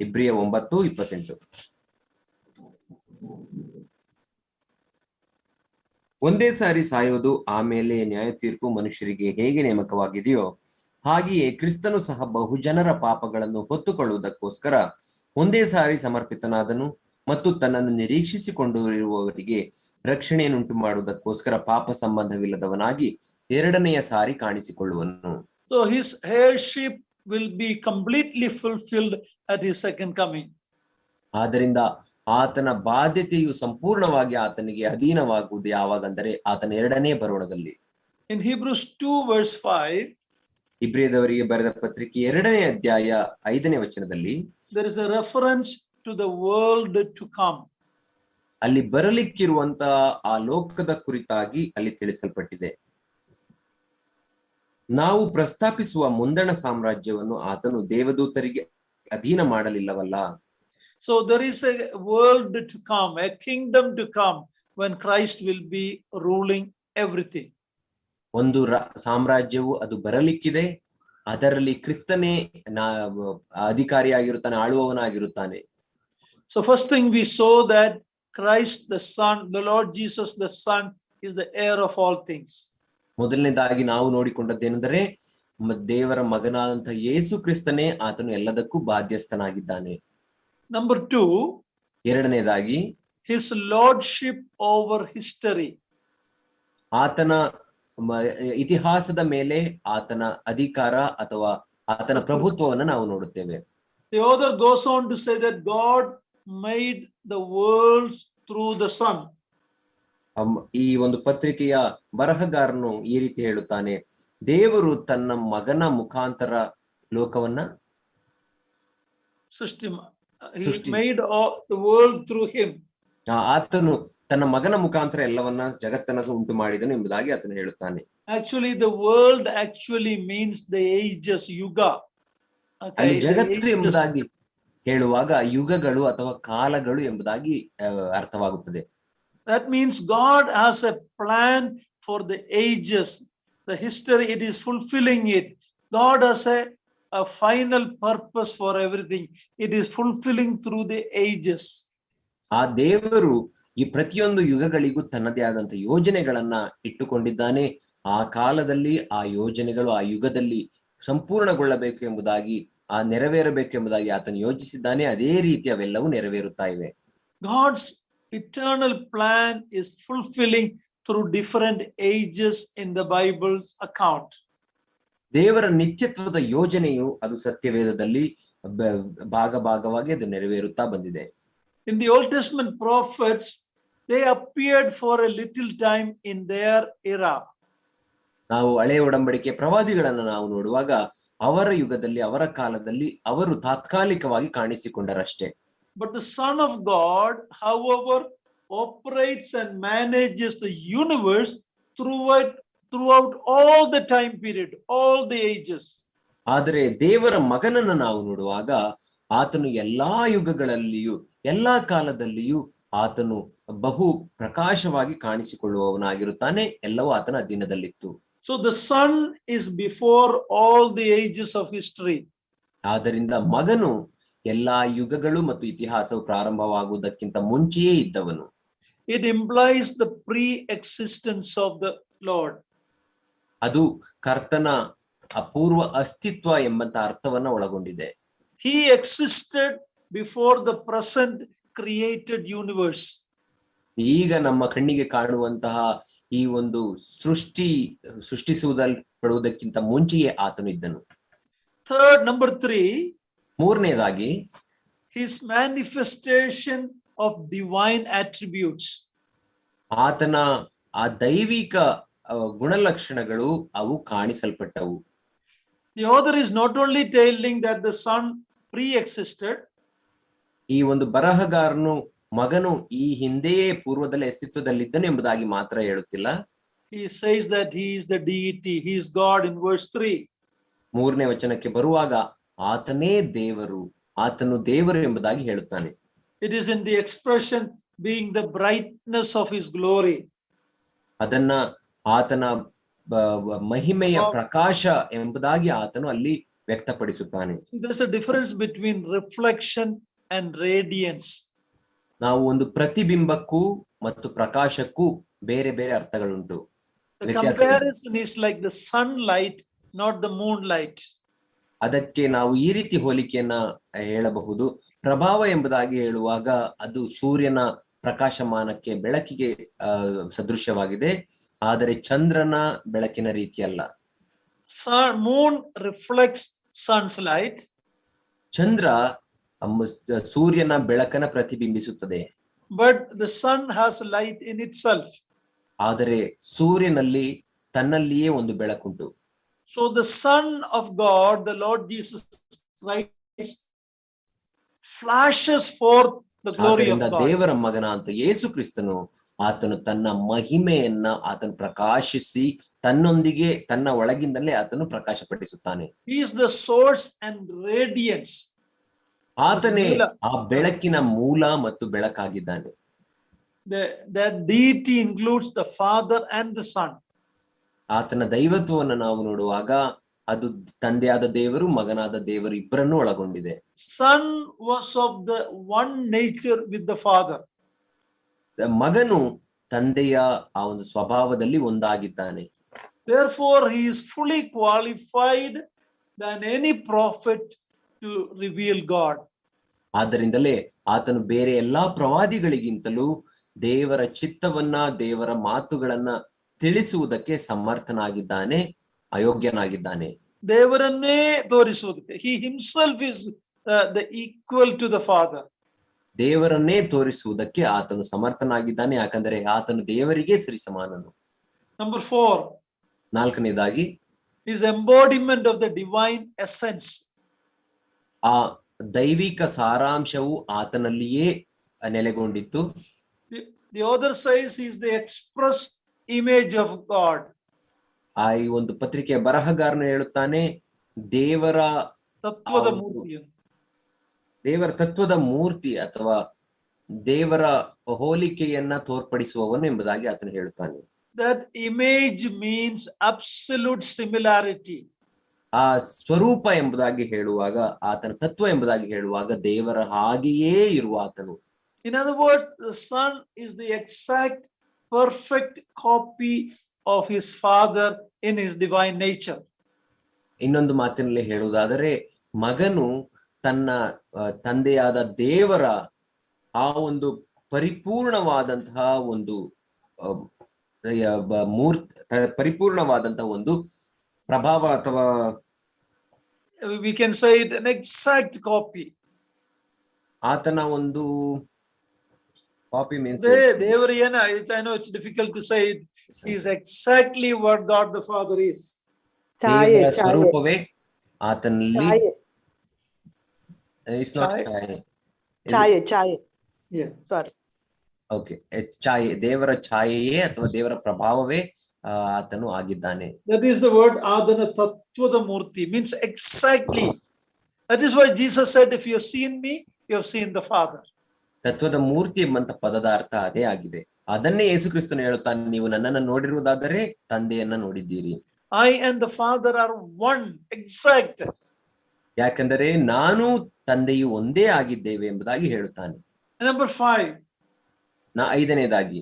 ಇಬ್ರಿಯ 9:28. ಒಂದೇ ಸಾರಿ ಸಾಯೋದು, ಆಮೇಲೆ ನ್ಯಾಯ ತೀರ್ಪು ಮನುಷ್ಯರಿಗೆ ಹೇಗೆ ನೇಮಕವಾಗಿದೆಯೋ ಹಾಗೆಯೇ ಕ್ರಿಸ್ತನು ಸಹ ಬಹುಜನರ ಪಾಪಗಳನ್ನು ಹೊತ್ತುಕೊಳ್ಳುವುದಕ್ಕೋಸ್ಕರ ಒಂದೇ ಸಾರಿ ಸಮರ್ಪಿತನಾದನು ಮತ್ತು ತನ್ನನ್ನು ನಿರೀಕ್ಷಿಸಿಕೊಂಡಿರುವವರಿಗೆ ರಕ್ಷಣೆಯನ್ನುಂಟು ಮಾಡುವುದಕ್ಕೋಸ್ಕರ ಪಾಪ ಸಂಬಂಧವಿಲ್ಲದವನಾಗಿ ಎರಡನೆಯ ಸಾರಿ ಕಾಣಿಸಿಕೊಳ್ಳುವನು.
So his heirship will be completely fulfilled at his second coming.
ಆದ್ದರಿಂದ ಆತನ ಬಾಧ್ಯತೆಯು ಸಂಪೂರ್ಣವಾಗಿ ಆತನಿಗೆ ಅಧೀನವಾಗುವುದು ಯಾವಾಗಂದರೆ ಆತನ ಎರಡನೇ ಬರೋಣದಲ್ಲಿ.
In Hebrews 2 verse 5,
ಇಬ್ರಿಯದವರಿಗೆ ಬರೆದ ಪತ್ರಿಕೆ 2ನೇ ಅಧ್ಯಾಯ 5ನೇ ವಚನದಲ್ಲಿ
there is a reference to the world to come.
ಅಲ್ಲಿ ಬರಲಿಕ್ಕಿರುವಂತಹ ಆ ಲೋಕದ ಕುರಿತಾಗಿ ಅಲ್ಲಿ ತಿಳಿಸಲ್ಪಟ್ಟಿದೆ. ನಾವು ಪ್ರಸ್ತಾಪಿಸುವ ಮುಂದಣ ಸಾಮ್ರಾಜ್ಯವನ್ನು ಆತನು ದೇವದೂತರಿಗೆ ಅಧೀನ ಮಾಡಲಿಲ್ಲವಲ್ಲ.
So there is a world to come, a kingdom to come, when Christ will be ruling everything.
ಒಂದು ಸಾಮ್ರಾಜ್ಯವು ಅದು ಬರಲಿಕ್ಕಿದೆ, ಅದರಲ್ಲಿ ಕ್ರಿಸ್ತನೇ ಅಧಿಕಾರಿಯಾಗಿರುತ್ತಾನೆ, ಆಳುವವನಾಗಿರುತ್ತಾನೆ.
So first thing we saw that Christ the Son, the Lord Jesus the Son, is the heir of all things.
ಮೊದಲನೇದಾಗಿ ನಾವು ನೋಡಿಕೊಂಡದ್ದೇನೆಂದರೆ ದೇವರ ಮಗನಾದಂತಹ ಯೇಸು ಕ್ರಿಸ್ತನೇ ಆತನು ಎಲ್ಲದಕ್ಕೂ ಬಾಧ್ಯಸ್ಥನಾಗಿದ್ದಾನೆ.
Number 2,
ಎರಡನೇದಾಗಿ
his lordship over history.
ಆತನ ಇತಿಹಾಸದ ಮೇಲೆ ಆತನ ಅಧಿಕಾರ ಅಥವಾ ಆತನ ಪ್ರಭುತ್ವವನ್ನು ನಾವು ನೋಡುತ್ತೇವೆ.
The author goes on to say that God made the world through the Son.
ಈ ಒಂದು ಪತ್ರಿಕೆಯ ಬರಹಗಾರನು ಈ ರೀತಿ ಹೇಳುತ್ತಾನೆ, ದೇವರು ತನ್ನ ಮಗನ ಮುಖಾಂತರ ಲೋಕವನ್ನ
He made all the world through him.
ಆತನು ತನ್ನ ಮಗನ ಮುಖಾಂತರ ಎಲ್ಲವನ್ನ ಜಗತ್ತನ್ನ ಉಂಟು ಮಾಡಿದನು ಎಂಬುದಾಗಿ ಆತನು ಹೇಳುತ್ತಾನೆ.
Actually the world actually means the ages, yuga.
ಅಲ್ಲಿ ಜಗತ್ತು ಎಂಬುದಾಗಿ ಹೇಳುವಾಗ ಯುಗಗಳು ಅಥವಾ ಕಾಲಗಳು ಎಂಬುದಾಗಿ ಅರ್ಥವಾಗುತ್ತದೆ.
That means God has a plan for the ages, the history, it is fulfilling it. God has a final purpose for everything. It is fulfilling through the ages.
ಆ ದೇವರು ಈ ಪ್ರತಿಯೊಂದು ಯುಗಗಳಿಗೂ ತನ್ನದೇ ಆದಂತ ಯೋಜನೆಗಳನ್ನ ಇಟ್ಟುಕೊಂಡಿದ್ದಾನೆ. ಆ ಕಾಲದಲ್ಲಿ ಆ ಯೋಜನೆಗಳು ಆ ಯುಗದಲ್ಲಿ ಸಂಪೂರ್ಣಗೊಳ್ಳಬೇಕು ಎಂಬುದಾಗಿ, ಆ ನೆರವೇರಬೇಕು ಎಂಬುದಾಗಿ ಆತನು ಯೋಚಿಸಿದ್ದಾನೆ. ಅದೇ ರೀತಿ ಅವೆಲ್ಲವೂ ನೆರವೇರುತ್ತಾ ಇವೆ.
God's eternal plan is fulfilling through different ages in the Bible's account.
ದೇವರ ನಿತ್ಯತ್ವದ ಯೋಜನೆಯು ಅದು ಸತ್ಯವೇದದಲ್ಲಿ ಭಾಗವಾಗಿ ಅದು ನೆರವೇರುತ್ತಾ ಬಂದಿದೆ.
In the Old Testament prophets, they appeared for a little time in their era.
ನಾವು ಹಳೆಯ ಒಡಂಬಡಿಕೆ ಪ್ರವಾದಿಗಳನ್ನು ನಾವು ನೋಡುವಾಗ ಅವರ ಯುಗದಲ್ಲಿ, ಅವರ ಕಾಲದಲ್ಲಿ ಅವರು ತಾತ್ಕಾಲಿಕವಾಗಿ ಕಾಣಿಸಿಕೊಂಡರಷ್ಟೇ.
But the Son of God, however, operates and manages the universe throughout all the time period, all the ages.
ಆದರೆ ದೇವರ ಮಗನನ್ನು ನಾವು ನೋಡುವಾಗ ಆತನು ಎಲ್ಲಾ ಯುಗಗಳಲ್ಲಿಯೂ ಎಲ್ಲಾ ಕಾಲದಲ್ಲಿಯೂ ಆತನು ಬಹು ಪ್ರಕಾಶವಾಗಿ ಕಾಣಿಸಿಕೊಳ್ಳುವವನಾಗಿರುತ್ತಾನೆ. ಎಲ್ಲವೂ ಆತನ ಅಧೀನದಲ್ಲಿತ್ತು.
So the Son is before all the ages of history.
ಆದ್ದರಿಂದ ಮಗನು ಎಲ್ಲಾ ಯುಗಗಳು ಮತ್ತು ಇತಿಹಾಸವು ಪ್ರಾರಂಭವಾಗುವುದಕ್ಕಿಂತ ಮುಂಚೆಯೇ ಇದ್ದವನು.
It implies the pre-existence of the Lord.
ಅದು ಕರ್ತನ ಅಪೂರ್ವ ಅಸ್ತಿತ್ವ ಎಂಬಂತ ಅರ್ಥವನ್ನ ಒಳಗೊಂಡಿದೆ.
He existed before the present created universe.
ಈಗ ನಮ್ಮ ಕಣ್ಣಿಗೆ ಕಾಣುವಂತಹ ಈ ಒಂದು ಸೃಷ್ಟಿಸುವುದಲ್ಪಡುವುದಕ್ಕಿಂತ ಮುಂಚೆಯೇ ಆತನು ಇದ್ದನು.
Number 3,
ಮೂರನೇದಾಗಿ
his manifestation of divine attributes.
ಆತನ ಆ ದೈವಿಕ ಗುಣಲಕ್ಷಣಗಳು ಅವು ಕಾಣಿಸಲ್ಪಟ್ಟವು.
The author is not only telling that the Son pre-existed.
ಈ ಒಂದು ಬರಹಗಾರನು ಮಗನು ಈ ಹಿಂದೆಯೇ ಪೂರ್ವದಲ್ಲಿ ಅಸ್ತಿತ್ವದಲ್ಲಿದ್ದನು ಎಂಬುದಾಗಿ ಮಾತ್ರ ಹೇಳುತ್ತಿಲ್ಲ.
He says that he is the deity, he is God in verse 3.
ಮೂರನೇ ವಚನಕ್ಕೆ ಬರುವಾಗ ಆತನೇ ದೇವರು, ಆತನು ದೇವರು ಎಂಬುದಾಗಿ ಹೇಳುತ್ತಾನೆ.
It is in the expression being the brightness of his glory.
ಅದನ್ನ ಆತನ ಮಹಿಮೆಯ ಪ್ರಕಾಶ ಎಂಬುದಾಗಿ ಆತನು ಅಲ್ಲಿ ವ್ಯಕ್ತಪಡಿಸುತ್ತಾನೆ.
There's a difference between reflection and radiance.
ನಾವು ಒಂದು ಪ್ರತಿಬಿಂಬಕ್ಕೂ ಮತ್ತು ಪ್ರಕಾಶಕ್ಕೂ ಬೇರೆ ಬೇರೆ ಅರ್ಥಗಳುಂಟು.
The comparison is like the sunlight, not the moonlight.
ಅದಕ್ಕೆ ನಾವು ಈ ರೀತಿ ಹೋಲಿಕೆಯನ್ನ ಹೇಳಬಹುದು. ಪ್ರಭಾವ ಎಂಬುದಾಗಿ ಹೇಳುವಾಗ ಅದು ಸೂರ್ಯನ ಪ್ರಕಾಶಮಾನಕ್ಕೆ ಬೆಳಕಿಗೆ ಸದೃಶ್ಯವಾಗಿದೆ, ಆದರೆ ಚಂದ್ರನ ಬೆಳಕಿನ ರೀತಿಯಲ್ಲ.
Moon reflects sun's light.
ಚಂದ್ರ ಸೂರ್ಯನ ಬೆಳಕನ್ನ ಪ್ರತಿಬಿಂಬಿಸುತ್ತದೆ.
But the sun has light in itself.
ಆದರೆ ಸೂರ್ಯನಲ್ಲಿ ತನ್ನಲ್ಲಿಯೇ ಒಂದು ಬೆಳಕುಂಟು.
So the Son of God, the Lord Jesus Christ, flashes forth the glory of God.
ದೇವರ ಮಗನಾದ ಯೇಸು ಕ್ರಿಸ್ತನು ಆತನು ತನ್ನ ಮಹಿಮೆಯನ್ನ ಆತನು ಪ್ರಕಾಶಿಸಿ ತನ್ನೊಂದಿಗೆ ತನ್ನ ಒಳಗಿಂದಲೇ ಆತನು ಪ್ರಕಾಶಪಡಿಸುತ್ತಾನೆ.
He is the source and radiance.
ಆತನೇ ಆ ಬೆಳಕಿನ ಮೂಲ ಮತ್ತು ಬೆಳಕಾಗಿದ್ದಾನೆ.
That deity includes the Father and the Son.
ಆತನ ದೈವತ್ವವನ್ನು ನಾವು ನೋಡುವಾಗ ಅದು ತಂದೆಯಾದ ದೇವರು ಮಗನಾದ ದೇವರು ಇಬ್ಬರನ್ನು ಒಳಗೊಂಡಿದೆ.
Son was of the one nature with the Father.
ಮಗನು ತಂದೆಯ ಆ ಒಂದು ಸ್ವಭಾವದಲ್ಲಿ ಒಂದಾಗಿದ್ದಾನೆ.
Therefore he is fully qualified than any prophet to reveal God.
ಆದ್ದರಿಂದಲೇ ಆತನು ಬೇರೆ ಎಲ್ಲಾ ಪ್ರವಾದಿಗಳಿಗಿಂತಲೂ ದೇವರ ಚಿತ್ತವನ್ನ ದೇವರ ಮಾತುಗಳನ್ನ ತಿಳಿಸುವುದಕ್ಕೆ ಸಮರ್ಥನಾಗಿದ್ದಾನೆ, ಅಯೋಗ್ಯನಾಗಿದ್ದಾನೆ.
ದೇವರನ್ನೇ ತೋರಿಸುವುದಕ್ಕೆ he himself is the equal to the Father.
ದೇವರನ್ನೇ ತೋರಿಸುವುದಕ್ಕೆ ಆತನು ಸಮರ್ಥನಾಗಿದ್ದಾನೆ, ಯಾಕಂದರೆ ಆತನು ದೇವರಿಗೆ ಸರಿಸಮಾನನು.
Number 4.
ನಾಲ್ಕನೇದಾಗಿ
his embodiment of the divine essence.
ಆ ದೈವಿಕ ಸಾರಾಂಶವು ಆತನಲ್ಲಿಯೇ ನೆಲೆಗೊಂಡಿತ್ತು.
The author says he is the express image of God.
ಆ ಈ ಒಂದು ಪತ್ರಿಕೆಯ ಬರಹಗಾರನು ಹೇಳುತ್ತಾನೆ ದೇವರ ತತ್ವದ ಮೂರ್ತಿ ಅಥವಾ ದೇವರ ಹೋಲಿಕೆಯನ್ನ ತೋರ್ಪಡಿಸುವವನು ಎಂಬುದಾಗಿ ಆತನು ಹೇಳುತ್ತಾನೆ.
That image means absolute similarity.
ಆ ಸ್ವರೂಪ ಎಂಬುದಾಗಿ ಹೇಳುವಾಗ, ಆತನ ತತ್ವ ಎಂಬುದಾಗಿ ಹೇಳುವಾಗ ದೇವರ ಹಾಗೆಯೇ ಇರುವ ಆತನು.
In other words, the Son is the exact perfect copy of his Father in his divine nature.
ಇನ್ನೊಂದು ಮಾತಿನಲ್ಲಿ ಹೇಳುವುದಾದರೆ ಮಗನು ತನ್ನ ತಂದೆಯಾದ ದೇವರ ಆ ಒಂದು ಪರಿಪೂರ್ಣವಾದಂತಹ ಒಂದು ಪರಿಪೂರ್ಣವಾದಂತಹ ಒಂದು ಪ್ರಭಾವ ಅಥವಾ
we can say it an exact copy.
ಆತನ ಒಂದು copy means
ದೇವರಿಯನ I know it's difficult to say it. He is exactly what God the Father is.
ದೇವರ ಸ್ವರೂಪವೇ ಆತನಲ್ಲಿ. It's not ಛಾಯೆ.
Yeah.
Sorry. Okay. ಛಾಯೆ, ದೇವರ ಛಾಯೆಯೇ ಅಥವಾ ದೇವರ ಪ್ರಭಾವವೇ ಆತನು ಆಗಿದ್ದಾನೆ.
That is the word ಆತನ ತತ್ವದ ಮೂರ್ತಿ means exactly. That is why Jesus said, if you have seen me, you have seen the Father.
ತತ್ವದ ಮೂರ್ತಿ ಎಂಬಂತ ಪದದ ಅರ್ಥ ಅದೇ ಆಗಿದೆ. ಅದನ್ನೇ ಯೇಸು ಕ್ರಿಸ್ತನು ಹೇಳುತ್ತಾನೆ, ನೀವು ನನ್ನನ್ನು ನೋಡಿರುವುದಾದರೆ ತಂದೆಯನ್ನ ನೋಡಿದ್ದೀರಿ.
I and the Father are one, exact.
ಯಾಕಂದರೆ ನಾನು ತಂದೆಯು ಒಂದೇ ಆಗಿದ್ದೇವೆ ಎಂಬುದಾಗಿ ಹೇಳುತ್ತಾನೆ.
Number 5.
ಐದನೇದಾಗಿ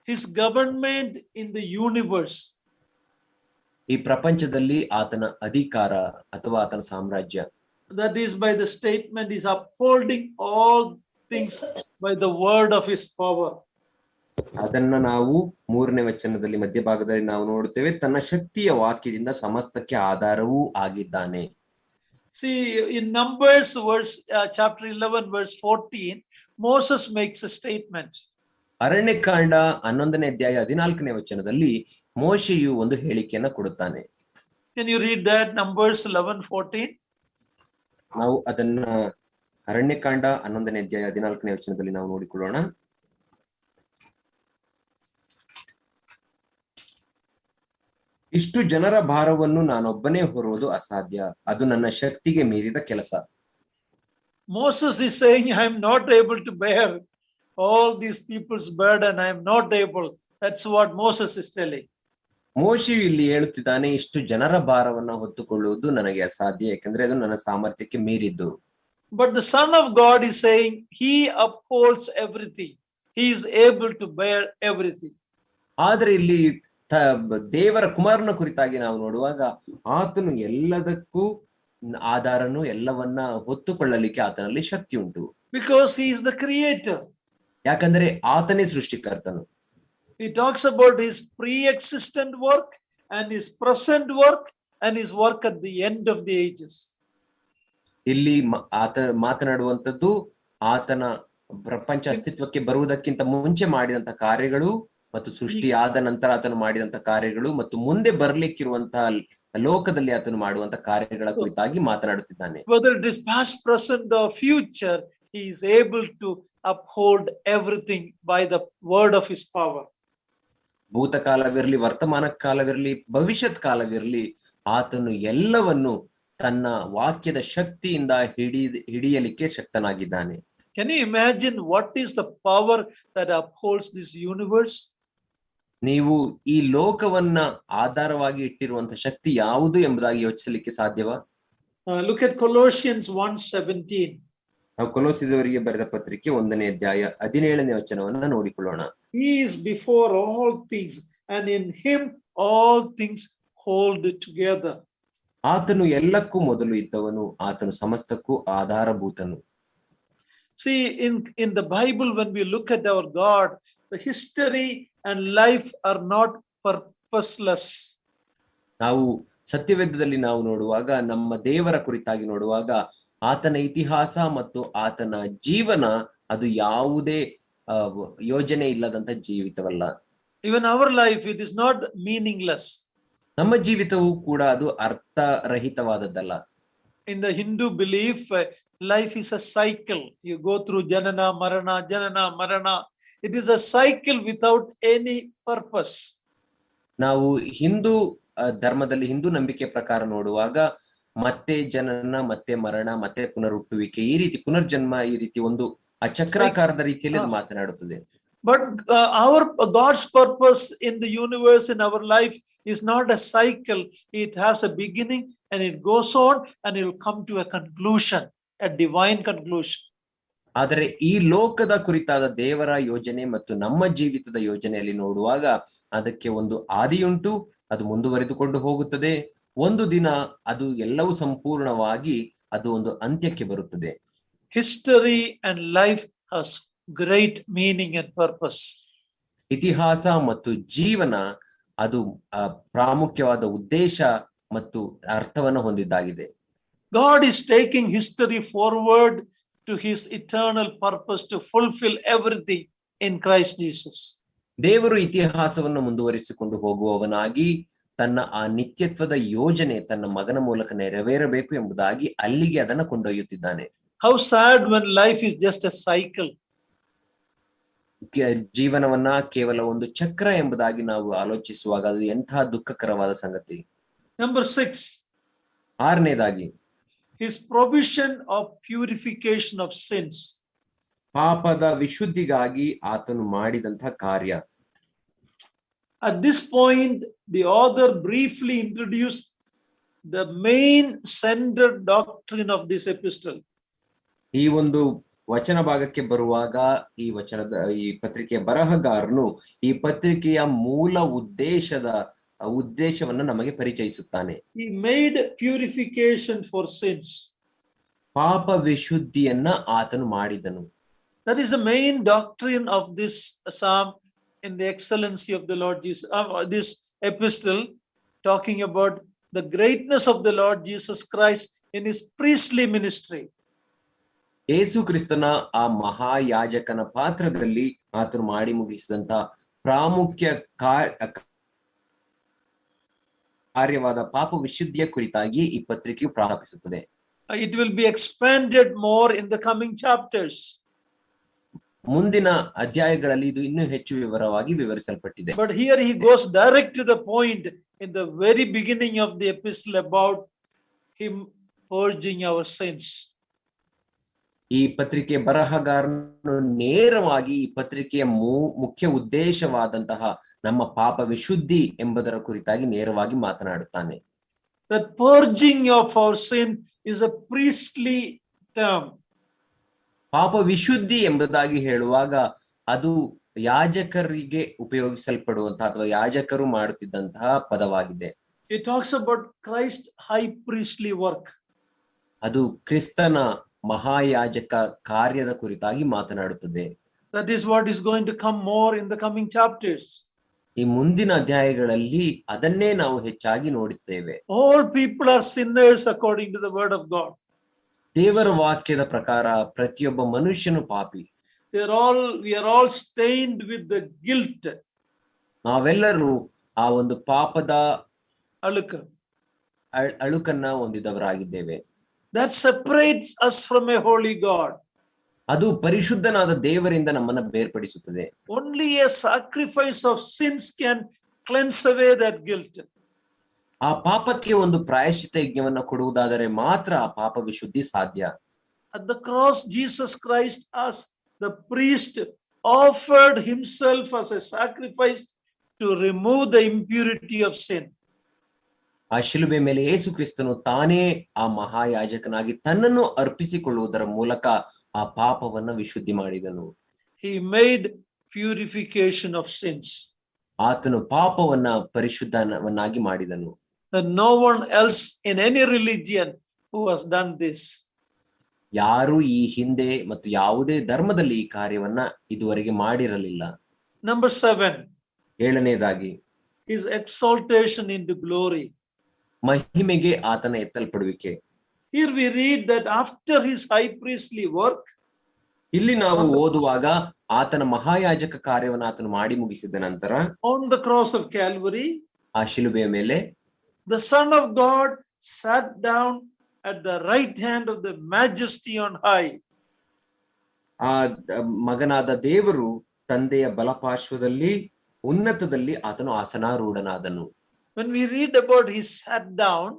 his government in the universe.
ಈ ಪ್ರಪಂಚದಲ್ಲಿ ಆತನ ಅಧಿಕಾರ ಅಥವಾ ಆತನ ಸಾಮ್ರಾಜ್ಯ.
That is by the statement is upholding all things by the word of his power.
ಅದನ್ನ ನಾವು 3ನೇ ವಚನದಲ್ಲಿ ಮಧ್ಯಭಾಗದಲ್ಲಿ ನಾವು ನೋಡುತ್ತೇವೆ, ತನ್ನ ಶಕ್ತಿಯ ವಾಕ್ಯದಿಂದ ಸಮಸ್ತಕ್ಕೆ ಆಧಾರವೂ ಆಗಿದ್ದಾನೆ.
See in Numbers chapter 11 verse 14, Moses makes a statement.
Aranya Kanda 11ನೇ ಅಧ್ಯಾಯ 14ನೇ ವಚನದಲ್ಲಿ ಮೋಶೆಯು ಒಂದು ಹೇಳಿಕೆಯನ್ನ ಕೊಡುತ್ತಾನೆ.
Can you read that? Numbers 11:14.
ನಾವು ಅದನ್ನ ಅರಣ್ಯಕಾಂಡ 11ನೇ ಅಧ್ಯಾಯ 14ನೇ ವಚನದಲ್ಲಿ ನಾವು ನೋಡಿಕೊಳ್ಳೋಣ. ಇಷ್ಟು ಜನರ ಭಾರವನ್ನು ನಾನೊಬ್ಬನೇ ಹೊರುವುದು ಅಸಾಧ್ಯ, ಅದು ನನ್ನ ಶಕ್ತಿಗೆ ಮೀರಿದ ಕೆಲಸ.
Moses is saying, I am not able to bear all these people's burden. I am not able. That's what Moses is telling.
ಮೋಶೆಯು ಇಲ್ಲಿ ಹೇಳುತ್ತಿದ್ದಾನೆ, ಇಷ್ಟು ಜನರ ಭಾರವನ್ನ ಹೊತ್ತುಕೊಳ್ಳುವುದು ನನಗೆ ಅಸಾಧ್ಯ, ಯಾಕಂದ್ರೆ ಅದು ನನ್ನ ಸಾಮರ್ಥ್ಯಕ್ಕೆ ಮೀರಿದ್ದು.
But the Son of God is saying he upholds everything. He is able to bear everything.
ಆದ್ರೆ ಇಲ್ಲಿ ದೇವರ ಕುಮಾರನ ಕುರಿತಾಗಿ ನಾವು ನೋಡುವಾಗ ಆತನು ಎಲ್ಲದಕ್ಕೂ ಆಧಾರನು, ಎಲ್ಲವನ್ನ ಹೊತ್ತುಕೊಳ್ಳಲಿಕ್ಕೆ ಆತನಲ್ಲಿ ಶಕ್ತಿ ಉಂಟು.
Because he is the creator.
ಯಾಕಂದ್ರೆ ಆತನೇ ಸೃಷ್ಟಿಕರ್ತನು.
He talks about his pre-existent work and his present work and his work at the end of the ages.
ಇಲ್ಲಿ ಆತ ಮಾತನಾಡುವಂಥದ್ದು ಆತನ ಪ್ರಪಂಚ ಅಸ್ತಿತ್ವಕ್ಕೆ ಬರುವುದಕ್ಕಿಂತ ಮುಂಚೆ ಮಾಡಿದಂತ ಕಾರ್ಯಗಳು ಮತ್ತು ಸೃಷ್ಟಿಯಾದ ನಂತರ ಆತನು ಮಾಡಿದಂತ ಕಾರ್ಯಗಳು ಮತ್ತು ಮುಂದೆ ಬರ್ಲಿಕ್ಕಿರುವಂತಹ ಲೋಕದಲ್ಲಿ ಆತನು ಮಾಡುವಂತ ಕಾರ್ಯಗಳ ಕುರಿತಾಗಿ ಮಾತನಾಡುತ್ತಿದ್ದಾನೆ.
Whether it is past, present or future, he is able to uphold everything by the word of his power.
ಭೂತಕಾಲವಿರಲಿ, ವರ್ತಮಾನ ಕಾಲವಿರಲಿ, ಭವಿಷ್ಯತ್ ಕಾಲವಿರಲಿ, ಆತನು ಎಲ್ಲವನ್ನು ತನ್ನ ವಾಕ್ಯದ ಶಕ್ತಿಯಿಂದ ಹಿಡಿಯಲಿಕ್ಕೆ ಶಕ್ತನಾಗಿದ್ದಾನೆ.
Can you imagine what is the power that upholds this universe?
ನೀವು ಈ ಲೋಕವನ್ನ ಆಧಾರವಾಗಿ ಇಟ್ಟಿರುವಂತ ಶಕ್ತಿ ಯಾವುದು ಎಂಬುದಾಗಿ ಯೋಚಿಸಲಿಕ್ಕೆ ಸಾಧ್ಯವಾ?
Look at Colossians 1:17.
ನಾವು ಕೊಲೋಸಿದವರಿಗೆ ಬರೆದ ಪತ್ರಿಕೆ 1ನೇ ಅಧ್ಯಾಯ 17ನೇ ವಚನವನ್ನ ನೋಡಿಕೊಳ್ಳೋಣ.
He is before all things, and in him all things hold together.
ಆತನು ಎಲ್ಲಕ್ಕೂ ಮೊದಲು ಇದ್ದವನು, ಆತನು ಸಮಸ್ತಕ್ಕೂ ಆಧಾರಭೂತನು.
See, in the Bible, when we look at our God, the history and life are not purposeless.
ನಾವು ಸತ್ಯವೇದದಲ್ಲಿ ನಾವು ನೋಡುವಾಗ, ನಮ್ಮ ದೇವರ ಕುರಿತಾಗಿ ನೋಡುವಾಗ, ಆತನ ಇತಿಹಾಸ ಮತ್ತು ಆತನ ಜೀವನ ಅದು ಯಾವುದೇ ಯೋಜನೆ ಇಲ್ಲದಂತ ಜೀವಿತವಲ್ಲ.
Even our life, it is not meaningless.
ನಮ್ಮ ಜೀವಿತವು ಕೂಡ ಅದು ಅರ್ಥರಹಿತವಾದದ್ದಲ್ಲ.
In the Hindu belief, life is a cycle. You go through janana marana. It is a cycle without any purpose.
ನಾವು ಹಿಂದೂ ಧರ್ಮದಲ್ಲಿ, ಹಿಂದೂ ನಂಬಿಕೆ ಪ್ರಕಾರ ನೋಡುವಾಗ ಮತ್ತೆ ಜನನ, ಮತ್ತೆ ಮರಣ, ಮತ್ತೆ ಪುನರುಟ್ಟುವಿಕೆ, ಈ ರೀತಿ ಪುನರ್ಜನ್ಮ, ಈ ರೀತಿ ಒಂದು ಚಕ್ರಾಕಾರದ ರೀತಿಯಲ್ಲಿ ಮಾತನಾಡುತ್ತದೆ.
But our God's purpose in the universe, in our life, is not a cycle. It has a beginning and it goes on and it will come to a conclusion, a divine conclusion.
ಆದರೆ ಈ ಲೋಕದ ಕುರಿತಾದ ದೇವರ ಯೋಜನೆ ಮತ್ತು ನಮ್ಮ ಜೀವಿತದ ಯೋಜನೆಯಲ್ಲಿ ನೋಡುವಾಗ ಅದಕ್ಕೆ ಒಂದು ಆದಿಯುಂಟು, ಅದು ಮುಂದುವರೆದುಕೊಂಡು ಹೋಗುತ್ತದೆ. ಒಂದು ದಿನ ಅದು ಎಲ್ಲವೂ ಸಂಪೂರ್ಣವಾಗಿ ಅದು ಒಂದು ಅಂತ್ಯಕ್ಕೆ ಬರುತ್ತದೆ.
History and life has great meaning and purpose.
ಇತಿಹಾಸ ಮತ್ತು ಜೀವನ ಅದು ಪ್ರಾಮುಖ್ಯವಾದ ಉದ್ದೇಶ ಮತ್ತು ಅರ್ಥವನ್ನು ಹೊಂದಿದ್ದಾಗಿದೆ.
God is taking history forward to his eternal purpose to fulfill everything in Christ Jesus.
ದೇವರು ಇತಿಹಾಸವನ್ನು ಮುಂದುವರಿಸಿಕೊಂಡು ಹೋಗುವವನಾಗಿ ತನ್ನ ಆ ನಿತ್ಯತ್ವದ ಯೋಜನೆ ತನ್ನ ಮಗನ ಮೂಲಕ ನೆರವೇರಬೇಕು ಎಂಬುದಾಗಿ ಅಲ್ಲಿಗೆ ಅದನ್ನು ಕೊಂಡೊಯ್ಯುತ್ತಿದ್ದಾನೆ.
How sad when life is just a cycle.
ಜೀವನವನ್ನ ಕೇವಲ ಒಂದು ಚಕ್ರ ಎಂಬುದಾಗಿ ನಾವು ಆಲೋಚಿಸುವಾಗ ಅದು ಎಂತಹ ದುಃಖಕರವಾದ ಸಂಗತಿ.
Number 6.
6ನೇದಾಗಿ,
his provision of purification of sins.
ಪಾಪದ ವಿಶುದ್ಧಿಗಾಗಿ ಆತನು ಮಾಡಿದಂತಹ ಕಾರ್ಯ.
At this point, the author briefly introduced the main central doctrine of this epistle.
ಈ ಒಂದು ವಚನ ಭಾಗಕ್ಕೆ ಬರುವಾಗ ಈ ಪತ್ರಿಕೆಯ ಬರಹಗಾರನು ಈ ಪತ್ರಿಕೆಯ ಮೂಲ ಉದ್ದೇಶವನ್ನು ನಮಗೆ ಪರಿಚಯಿಸುತ್ತಾನೆ.
He made purification for sins.
ಪಾಪ ವಿಶುದ್ಧಿಯನ್ನ ಆತನು ಮಾಡಿದನು.
That is the main doctrine of this psalm in the excellency of the Lord Jesus. This epistle talking about the greatness of the Lord Jesus Christ in his priestly ministry.
ಯೇಸು ಕ್ರಿಸ್ತನ ಆ ಮಹಾಯಾಜಕನ ಪಾತ್ರದಲ್ಲಿ ಆತನು ಮಾಡಿ ಮುಗಿಸಿದಂತ ಪ್ರಾಮುಖ್ಯ ಕಾರ್ಯವಾದ ಪಾಪ ವಿಶುದ್ಧಿಯ ಕುರಿತಾಗಿ ಈ ಪತ್ರಿಕೆಯು ಪ್ರಾರಂಭಿಸುತ್ತದೆ.
It will be expanded more in the coming chapters.
ಮುಂದಿನ ಅಧ್ಯಾಯಗಳಲ್ಲಿ ಇದು ಇನ್ನೂ ಹೆಚ್ಚು ವಿವರವಾಗಿ ವಿವರಿಸಲ್ಪಟ್ಟಿದೆ.
But here he goes direct to the point in the very beginning of the epistle about him purging our sins.
ಈ ಪತ್ರಿಕೆ ಬರಹಗಾರನು ನೇರವಾಗಿ ಈ ಪತ್ರಿಕೆಯ ಮುಖ್ಯ ಉದ್ದೇಶವಾದಂತಹ ನಮ್ಮ ಪಾಪ ವಿಶುದ್ಧಿ ಎಂಬುದರ ಕುರಿತಾಗಿ ನೇರವಾಗಿ ಮಾತನಾಡುತ್ತಾನೆ.
That purging of our sin is a priestly term.
ಪಾಪ ವಿಶುದ್ಧಿ ಎಂಬುದಾಗಿ ಹೇಳುವಾಗ ಅದು ಯಾಜಕರಿಗೆ ಉಪಯೋಗಿಸಲ್ಪಡುವಂತಹ ಅಥವಾ ಯಾಜಕರು ಮಾಡುತ್ತಿದ್ದಂತಹ ಪದವಾಗಿದೆ.
It talks about Christ's high priestly work.
ಅದು ಕ್ರಿಸ್ತನ ಮಹಾಯಾಜಕ ಕಾರ್ಯದ ಕುರಿತಾಗಿ ಮಾತನಾಡುತ್ತದೆ.
That is what is going to come more in the coming chapters.
ಈ ಮುಂದಿನ ಅಧ್ಯಾಯಗಳಲ್ಲಿ ಅದನ್ನೇ ನಾವು ಹೆಚ್ಚಾಗಿ ನೋಡುತ್ತೇವೆ.
All people are sinners according to the word of God.
ದೇವರ ವಾಕ್ಯದ ಪ್ರಕಾರ ಪ್ರತಿಯೊಬ್ಬ ಮನುಷ್ಯನು ಪಾಪಿ.
We are all stained with the guilt.
ನಾವೆಲ್ಲರೂ ಆ ಒಂದು ಪಾಪದ ಅಳುಕನ್ನ ಹೊಂದಿದವರಾಗಿದ್ದೇವೆ.
That separates us from a holy God.
ಅದು ಪರಿಶುದ್ಧನಾದ ದೇವರಿಂದ ನಮ್ಮನ್ನ ಬೇರ್ಪಡಿಸುತ್ತದೆ.
Only a sacrifice of sins can cleanse away that guilt.
ಆ ಪಾಪಕ್ಕೆ ಒಂದು ಪ್ರಾಯಶ್ಚಿತ್ತ ಯಜ್ಞವನ್ನ ಕೊಡುವುದಾದರೆ ಮಾತ್ರ ಆ ಪಾಪ ವಿಶುದ್ಧಿ ಸಾಧ್ಯ.
At the cross, Jesus Christ, as the priest, offered himself as a sacrifice to remove the impurity of sin.
ಆ ಶಿಲುಬೆ ಮೇಲೆ ಯೇಸು ಕ್ರಿಸ್ತನು ತಾನೇ ಆ ಮಹಾಯಾಜಕನಾಗಿ ತನ್ನನ್ನು ಅರ್ಪಿಸಿಕೊಳ್ಳುವುದರ ಮೂಲಕ ಆ ಪಾಪವನ್ನ ವಿಶುದ್ಧಿ ಮಾಡಿದನು.
He made purification of sins.
ಆತನು ಪಾಪವನ್ನ ಪರಿಶುದ್ಧವನ್ನಾಗಿ ಮಾಡಿದನು.
And no one else in any religion who has done this.
ಯಾರು ಈ ಹಿಂದೆ ಮತ್ತು ಯಾವುದೇ ಧರ್ಮದಲ್ಲಿ ಈ ಕಾರ್ಯವನ್ನ ಇದುವರೆಗೆ ಮಾಡಿರಲಿಲ್ಲ.
Number 7.
ಏಳನೇದಾಗಿ
his exaltation into glory.
ಮಹಿಮೆಗೆ ಆತನ ಎತ್ತಲ್ಪಡುವಿಕೆ.
Here we read that after his high priestly work,
ಇಲ್ಲಿ ನಾವು ಓದುವಾಗ ಆತನ ಮಹಾಯಾಜಕ ಕಾರ್ಯವನ್ನು ಆತನು ಮಾಡಿ ಮುಗಿಸಿದ ನಂತರ
on the cross of Calvary,
ಆ ಶಿಲುಬೆಯ ಮೇಲೆ
the Son of God sat down at the right hand of the Majesty on high.
ಆ ಮಗನಾದ ದೇವರು ತಂದೆಯ ಬಲಪಾರ್ಶ್ವದಲ್ಲಿ ಉನ್ನತದಲ್ಲಿ ಆತನು ಆಸನಾರೂಢನಾದನು.
When we read about he sat down,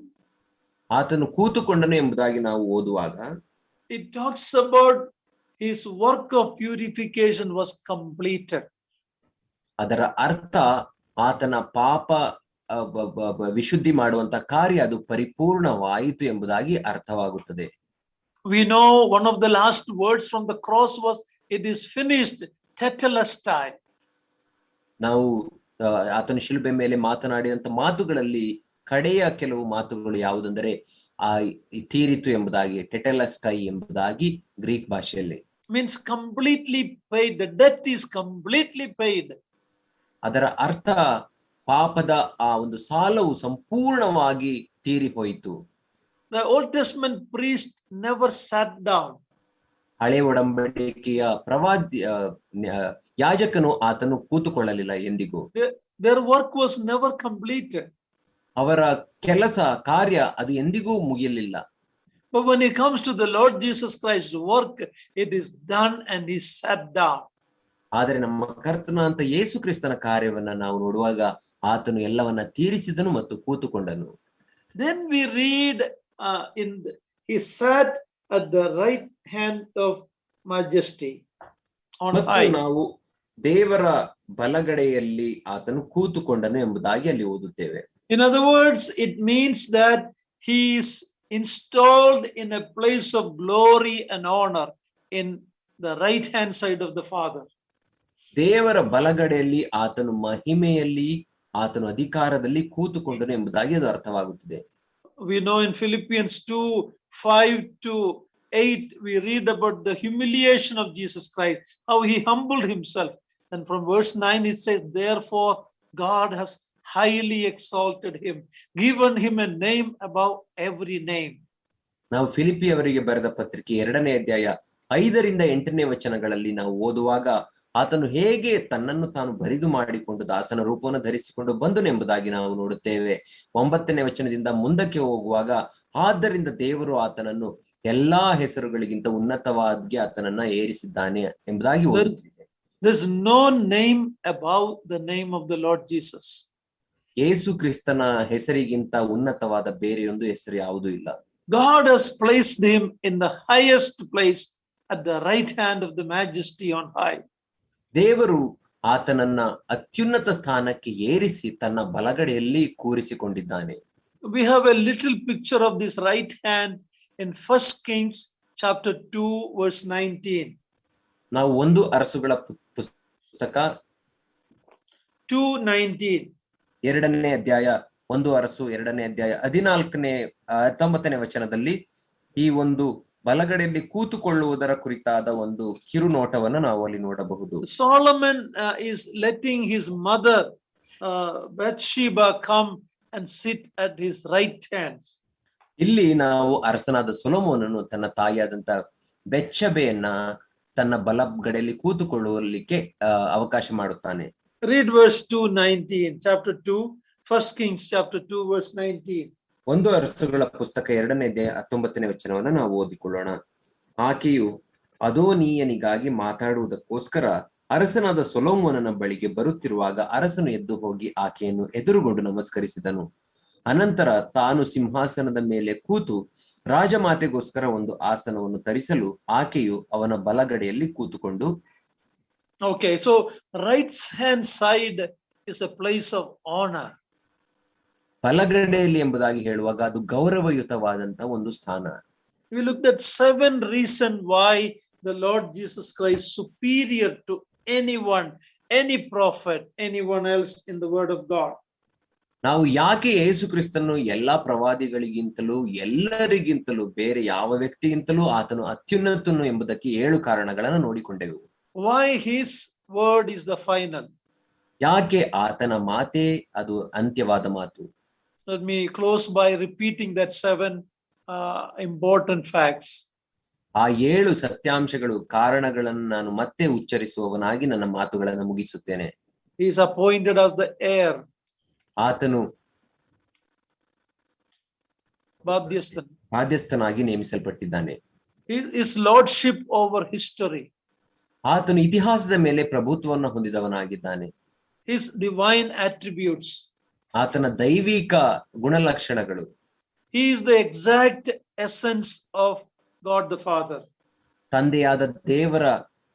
ಆತನು ಕೂತುಕೊಂಡನು ಎಂಬುದಾಗಿ ನಾವು ಓದುವಾಗ
it talks about his work of purification was completed.
ಅದರ ಅರ್ಥ ಆತನ ಪಾಪ ವಿಶುದ್ಧಿ ಮಾಡುವಂತ ಕಾರ್ಯ ಅದು ಪರಿಪೂರ್ಣವಾಯಿತು ಎಂಬುದಾಗಿ ಅರ್ಥವಾಗುತ್ತದೆ.
We know one of the last words from the cross was, it is finished, tetelestai.
ನಾವು ಆತನ ಶಿಲುಬೆ ಮೇಲೆ ಮಾತನಾಡಿದಂತ ಮಾತುಗಳಲ್ಲಿ ಕಡೆಯ ಕೆಲವು ಮಾತುಗಳು ಯಾವುದಂದರೆ ಆ ತೀರಿತು ಎಂಬುದಾಗಿ, ಟೆಟೆಲಸ್ಟೈ ಎಂಬುದಾಗಿ ಗ್ರೀಕ್ ಭಾಷೆಯಲ್ಲಿ
means completely paid. The debt is completely paid.
ಅದರ ಅರ್ಥ ಪಾಪದ ಆ ಒಂದು ಸಾಲವು ಸಂಪೂರ್ಣವಾಗಿ ತೀರಿ ಹೋಯಿತು.
The Old Testament priest never sat down.
ಹಳೆ ಒಡಂಬಡಿಕೆಯ ಯಾಜಕನು ಆತನು ಕೂತುಕೊಳ್ಳಲಿಲ್ಲ ಎಂದಿಗೂ.
Their work was never completed.
ಅವರ ಕೆಲಸ ಕಾರ್ಯ ಅದು ಎಂದಿಗೂ ಮುಗಿಯಲಿಲ್ಲ.
But when it comes to the Lord Jesus Christ's work, it is done and he sat down.
ಆದರೆ ನಮ್ಮ ಕರ್ತನ ಅಂತ ಯೇಸು ಕ್ರಿಸ್ತನ ಕಾರ್ಯವನ್ನ ನಾವು ನೋಡುವಾಗ ಆತನು ಎಲ್ಲವನ್ನ ತೀರಿಸಿದನು ಮತ್ತು ಕೂತುಕೊಂಡನು.
Then we read he sat at the right hand of Majesty on high.
ನಾವು ದೇವರ ಬಲಗಡೆಯಲ್ಲಿ ಆತನು ಕೂತುಕೊಂಡನು ಎಂಬುದಾಗಿ ಅಲ್ಲಿ ಓದುತ್ತೇವೆ.
In other words, it means that he is installed in a place of glory and honor in the right hand side of the Father.
ದೇವರ ಬಲಗಡೆಯಲ್ಲಿ ಆತನು ಮಹಿಮೆಯಲ್ಲಿ ಆತನು ಅಧಿಕಾರದಲ್ಲಿ ಕೂತುಕೊಂಡನು ಎಂಬುದಾಗಿ ಅದು ಅರ್ಥವಾಗುತ್ತದೆ.
We know in Philippians 2:5-8 we read about the humiliation of Jesus Christ, how he humbled himself, and from verse 9 it says, therefore God has highly exalted him, given him a name above every name.
ನಾವು ಫಿಲಿಪಿಯವರಿಗೆ ಬರೆದ ಪತ್ರಿಕೆ 2ನೇ ಅಧ್ಯಾಯ 5-8 ವಚನಗಳಲ್ಲಿ ನಾವು ಓದುವಾಗ ಆತನು ಹೇಗೆ ತನ್ನನ್ನು ತಾನು ಬರಿದು ಮಾಡಿಕೊಂಡು ದಾಸನ ರೂಪವನ್ನು ಧರಿಸಿಕೊಂಡು ಬಂದನು ಎಂಬುದಾಗಿ ನಾವು ನೋಡುತ್ತೇವೆ. 9ನೇ ವಚನದಿಂದ ಮುಂದಕ್ಕೆ ಹೋಗುವಾಗ ಆದ್ದರಿಂದ ದೇವರು ಆತನನ್ನು ಎಲ್ಲಾ ಹೆಸರುಗಳಿಗಿಂತ ಉನ್ನತವಾಗಿ ಆತನನ್ನ ಏರಿಸಿದ್ದಾನೆ ಎಂಬುದಾಗಿ ಓದುತ್ತೇವೆ.
There's no name above the name of the Lord Jesus.
ಯೇಸು ಕ್ರಿಸ್ತನ ಹೆಸರಿಗಿಂತ ಉನ್ನತವಾದ ಬೇರೆಯೊಂದು ಹೆಸರು ಯಾವುದೂ ಇಲ್ಲ.
God has placed him in the highest place at the right hand of the majesty on high.
ದೇವರು ಆತನನ್ನ ಅತ್ಯುನ್ನತ ಸ್ಥಾನಕ್ಕೆ ಏರಿಸಿ ತನ್ನ ಬಲಗಡೆಯಲ್ಲಿ ಕೂರಿಸಿಕೊಂಡಿದ್ದಾನೆ.
We have a little picture of this right hand in 1 Kings chapter 2 verse 19.
ನಾವು ಒಂದು ಅರಸುಗಳ ಪುಸ್ತಕ
2:19
ಎರಡನೇ ಅಧ್ಯಾಯ, ಒಂದು ಅರಸು ಎರಡನೇ ಅಧ್ಯಾಯ 19ನೇ ವಚನದಲ್ಲಿ ಈ ಒಂದು ಬಲಗಡೆಯಲ್ಲಿ ಕೂತುಕೊಳ್ಳುವುದರ ಕುರಿತಾದ ಒಂದು ಕಿರುನೋಟವನ್ನು ನಾವು ಅಲ್ಲಿ ನೋಡಬಹುದು.
Solomon is letting his mother Bathsheba come and sit at his right hand.
ಇಲ್ಲಿ ನಾವು ಅರಸನಾದ ಸೊಲೊಮೋನನು ತನ್ನ ತಾಯಿಯಾದಂತ ಬೆಚ್ಚಬೆಯನ್ನ ತನ್ನ ಬಲಗಡೆಯಲ್ಲಿ ಕೂತುಕೊಳ್ಳಲಿಕ್ಕೆ ಅವಕಾಶ ಮಾಡುತ್ತಾನೆ.
Read verse 2:19, chapter 2, 1 Kings chapter 2 verse 19.
ಒಂದು ಅರಸುಗಳ ಪುಸ್ತಕ ಎರಡನೇ ಅಧ್ಯಾಯ 19ನೇ ವಚನವನ್ನು ನಾವು ಓದಿಕೊಳ್ಳೋಣ. ಆಕೆಯು ಅದೋನೀಯನಿಗಾಗಿ ಮಾತಾಡುವುದಕ್ಕೋಸ್ಕರ ಅರಸನಾದ ಸೊಲೊಮೋನನ ಬಳಿಗೆ ಬರುತ್ತಿರುವಾಗ ಅರಸನು ಎದ್ದು ಹೋಗಿ ಆಕೆಯನ್ನು ಎದುರುಗೊಂಡು ನಮಸ್ಕರಿಸಿದನು. ಅನಂತರ ತಾನು ಸಿಂಹಾಸನದ ಮೇಲೆ ಕೂತು ರಾಜಮಾತೆಗೋಸ್ಕರ ಒಂದು ಆಸನವನ್ನು ತರಿಸಲು ಆಕೆಯು ಅವನ ಬಲಗಡೆಯಲ್ಲಿ ಕೂತುಕೊಂಡು.
Okay, so right hand side is a place of honor.
ಬಲಗಡೆಯಲ್ಲಿ ಎಂಬುದಾಗಿ ಹೇಳುವಾಗ ಅದು ಗೌರವಯುತವಾದಂತ ಒಂದು ಸ್ಥಾನ.
We looked at 7 reasons why the Lord Jesus Christ superior to anyone, any prophet, anyone else in the word of God.
ನಾವು ಯಾಕೆ ಯೇಸು ಕ್ರಿಸ್ತನು ಎಲ್ಲಾ ಪ್ರವಾದಿಗಳಿಗಿಂತಲೂ ಎಲ್ಲರಿಗಿಂತಲೂ ಬೇರೆ ಯಾವ ವ್ಯಕ್ತಿಗಿಂತಲೂ ಆತನು ಅತ್ಯುನ್ನತನು ಎಂಬುದಕ್ಕೆ 7 ಕಾರಣಗಳನ್ನು ನೋಡಿಕೊಂಡೆವು.
Why his word is the final?
ಯಾಕೆ ಆತನ ಮಾತೇ ಅದು ಅಂತ್ಯವಾದ ಮಾತು.
Let me close by repeating that 7 important facts.
ಆ 7 ಸತ್ಯಾಂಶಗಳು ಕಾರಣಗಳನ್ನು ನಾನು ಮತ್ತೆ ಉಚ್ಚರಿಸುವವನಾಗಿ ನನ್ನ ಮಾತುಗಳನ್ನು ಮುಗಿಸುತ್ತೇನೆ.
He is appointed as the heir.
ಆತನು ಬಾಧ್ಯಸ್ಥನಾಗಿ ನೇಮಿಸಲ್ಪಟ್ಟಿದ್ದಾನೆ.
His lordship over history.
ಆತನು ಇತಿಹಾಸದ ಮೇಲೆ ಪ್ರಭುತ್ವವನ್ನು ಹೊಂದಿದವನಾಗಿದ್ದಾನೆ.
His divine attributes.
ಆತನ ದೈವಿಕ ಗುಣಲಕ್ಷಣಗಳು.
He is the exact essence of God the Father.
ತಂದೆಯಾದ ದೇವರ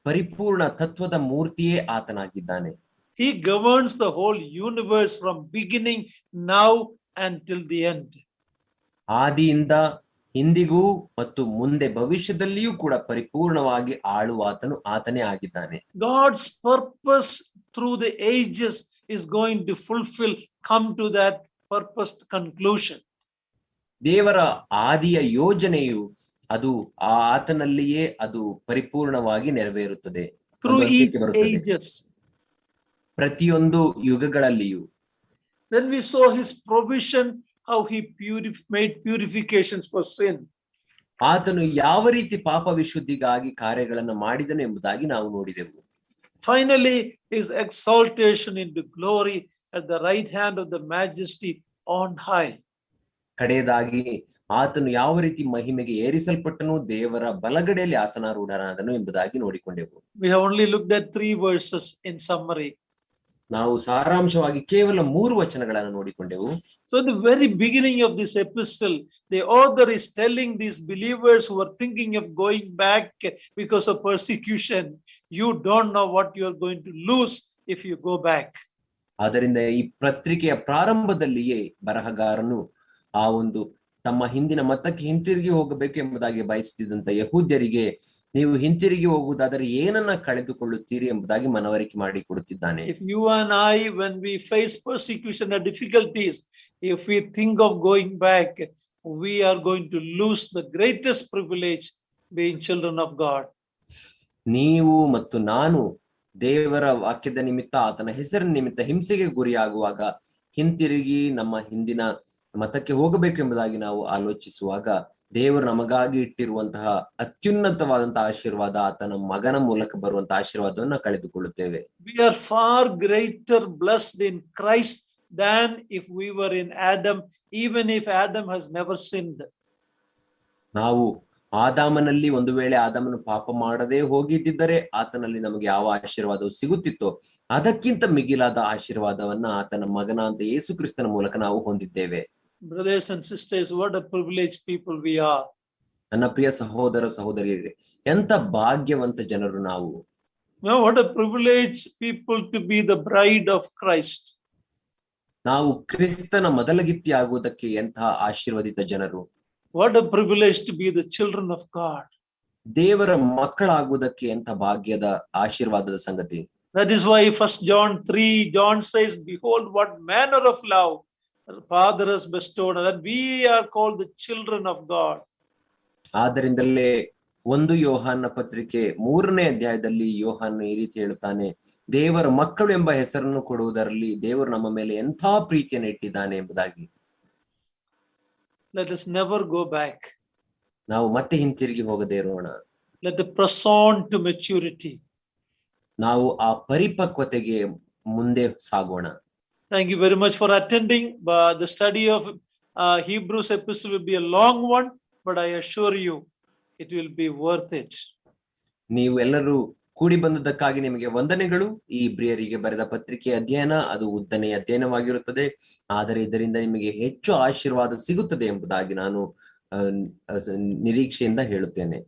ಪರಿಪೂರ್ಣ ತತ್ವದ ಮೂರ್ತಿಯೇ ಆತನಾಗಿದ್ದಾನೆ.
He governs the whole universe from beginning, now until the end.
ಆದಿಯಿಂದ ಇಂದಿಗೂ ಮತ್ತು ಮುಂದೆ ಭವಿಷ್ಯದಲ್ಲಿಯೂ ಕೂಡ ಪರಿಪೂರ್ಣವಾಗಿ ಆಳುವಾತನು ಆತನೇ ಆಗಿದ್ದಾನೆ.
God's purpose through the ages is going to fulfill, come to that purposed conclusion.
ದೇವರ ಆದಿಯ ಯೋಜನೆಯು ಅದು ಆತನಲ್ಲಿಯೇ ಅದು ಪರಿಪೂರ್ಣವಾಗಿ ನೆರವೇರುತ್ತದೆ.
Through each ages.
ಪ್ರತಿಯೊಂದು ಯುಗಗಳಲ್ಲಿಯೂ.
Then we saw his provision, how he made purifications for sin.
ಆತನು ಯಾವ ರೀತಿ ಪಾಪ ವಿಶುದ್ಧಿಗಾಗಿ ಕಾರ್ಯಗಳನ್ನು ಮಾಡಿದನು ಎಂಬುದಾಗಿ ನಾವು ನೋಡಿದೆವು.
Finally, his exaltation into glory at the right hand of the majesty on high.
ಕಡೆಯದಾಗಿ ಆತನು ಯಾವ ರೀತಿ ಮಹಿಮೆಗೆ ಏರಿಸಲ್ಪಟ್ಟನು, ದೇವರ ಬಲಗಡೆಯಲ್ಲಿ ಆಸನಾರೂಢನಾದನು ಎಂಬುದಾಗಿ ನೋಡಿಕೊಂಡೆವು.
We have only looked at 3 verses in summary.
ನಾವು ಸಾರಾಂಶವಾಗಿ ಕೇವಲ 3 ವಚನಗಳನ್ನು ನೋಡಿಕೊಂಡೆವು.
So in the very beginning of this epistle, the author is telling these believers who are thinking of going back because of persecution, you don't know what you are going to lose if you go back.
ಆದ್ದರಿಂದ ಈ ಪತ್ರಿಕೆಯ ಪ್ರಾರಂಭದಲ್ಲಿಯೇ ಬರಹಗಾರನು ಆ ಒಂದು ತಮ್ಮ ಹಿಂದಿನ ಮತಕ್ಕೆ ಹಿಂತಿರುಗಿ ಹೋಗಬೇಕು ಎಂಬುದಾಗಿ ಬಯಸುತ್ತಿದ್ದಂತ ಯಹೂದ್ಯರಿಗೆ ನೀವು ಹಿಂತಿರುಗಿ ಹೋಗುವುದಾದರೆ ಏನನ್ನ ಕಳೆದುಕೊಳ್ಳುತ್ತೀರಿ ಎಂಬುದಾಗಿ ಮನವರಿಕೆ ಮಾಡಿ ಕೊಡುತ್ತಿದ್ದಾನೆ.
If you and I, when we face persecution or difficulties, if we think of going back, we are going to lose the greatest privilege, being children of God.
ನೀವು ಮತ್ತು ನಾನು ದೇವರ ವಾಕ್ಯದ ನಿಮಿತ್ತ ಆತನ ಹೆಸರಿನ ನಿಮಿತ್ತ ಹಿಂಸೆಗೆ ಗುರಿಯಾಗುವಾಗ ಹಿಂತಿರುಗಿ ನಮ್ಮ ಹಿಂದಿನ ಮತಕ್ಕೆ ಹೋಗಬೇಕು ಎಂಬುದಾಗಿ ನಾವು ಆಲೋಚಿಸುವಾಗ ದೇವರು ನಮಗಾಗಿ ಇಟ್ಟಿರುವಂತಹ ಅತ್ಯುನ್ನತವಾದಂತಹ ಆಶೀರ್ವಾದ, ಆತನ ಮಗನ ಮೂಲಕ ಬರುವಂತಹ ಆಶೀರ್ವಾದವನ್ನು ಕಳೆದುಕೊಳ್ಳುತ್ತೇವೆ.
We are far greater blessed in Christ than if we were in Adam, even if Adam has never sinned.
ನಾವು ಆದಾಮನಲ್ಲಿ ಒಂದು ವೇಳೆ ಆದಾಮನು ಪಾಪ ಮಾಡದೇ ಹೋಗಿದ್ದರೆ ಆತನಲ್ಲಿ ನಮಗೆ ಯಾವ ಆಶೀರ್ವಾದವು ಸಿಗುತ್ತಿತ್ತೋ ಅದಕ್ಕಿಂತ ಮಿಗಿಲಾದ ಆಶೀರ್ವಾದವನ್ನ ಆತನ ಮಗನ ಅಂತ ಯೇಸು ಕ್ರಿಸ್ತನ ಮೂಲಕ ನಾವು ಹೊಂದಿದ್ದೇವೆ.
Brothers and sisters, what a privileged people we are.
ನನ್ನ ಪ್ರಿಯ ಸಹೋದರ ಸಹೋದರಿಯರೇ, ಎಂತ ಭಾಗ್ಯವಂತ ಜನರು ನಾವು.
Now, what a privilege people to be the bride of Christ.
ನಾವು ಕ್ರಿಸ್ತನ ಮೊದಲಗಿತ್ತಿ ಆಗುವುದಕ್ಕೆ ಎಂತಹ ಆಶೀರ್ವದಿತ ಜನರು.
What a privilege to be the children of God.
ದೇವರ ಮಕ್ಕಳಾಗುವುದಕ್ಕೆ ಎಂತ ಭಾಗ್ಯದ ಆಶೀರ್ವಾದದ ಸಂಗತಿ.
That is why 1 John 3, John says, behold what manner of love the Father has bestowed, that we are called the children of God.
ಆದ್ದರಿಂದಲೇ 1 ಯೋಹಾನ ಪತ್ರಿಕೆ 3ನೇ ಅಧ್ಯಾಯದಲ್ಲಿ ಯೋಹಾನ ಈ ರೀತಿ ಹೇಳುತ್ತಾನೆ, ದೇವರ ಮಕ್ಕಳು ಎಂಬ ಹೆಸರನ್ನು ಕೊಡುವುದರಲ್ಲಿ ದೇವರು ನಮ್ಮ ಮೇಲೆ ಎಂಥ ಪ್ರೀತಿಯನ್ನು ಇಟ್ಟಿದ್ದಾನೆ ಎಂಬುದಾಗಿ.
Let us never go back.
ನಾವು ಮತ್ತೆ ಹಿಂತಿರುಗಿ ಹೋಗದೇ ಇರೋಣ.
Let us press on to maturity.
ನಾವು ಆ ಪರಿಪಕ್ವತೆಗೆ ಮುಂದೆ ಸಾಗೋಣ.
Thank you very much for attending. The study of Hebrews epistle will be a long one, but I assure you it will be worth it.
ನೀವು ಎಲ್ಲರೂ ಕೂಡಿ ಬಂದದ್ದಕ್ಕಾಗಿ ನಿಮಗೆ ವಂದನೆಗಳು. ಈ ಇಬ್ರಿಯರಿಗೆ ಬರೆದ ಪತ್ರಿಕೆ ಅಧ್ಯಯನ ಅದು ಉದ್ದನೆಯ ಅಧ್ಯಯನವಾಗಿರುತ್ತದೆ, ಆದರೆ ಇದರಿಂದ ನಿಮಗೆ ಹೆಚ್ಚು ಆಶೀರ್ವಾದ ಸಿಗುತ್ತದೆ ಎಂಬುದಾಗಿ ನಾನು ನಿರೀಕ್ಷೆಯಿಂದ ಹೇಳುತ್ತೇನೆ.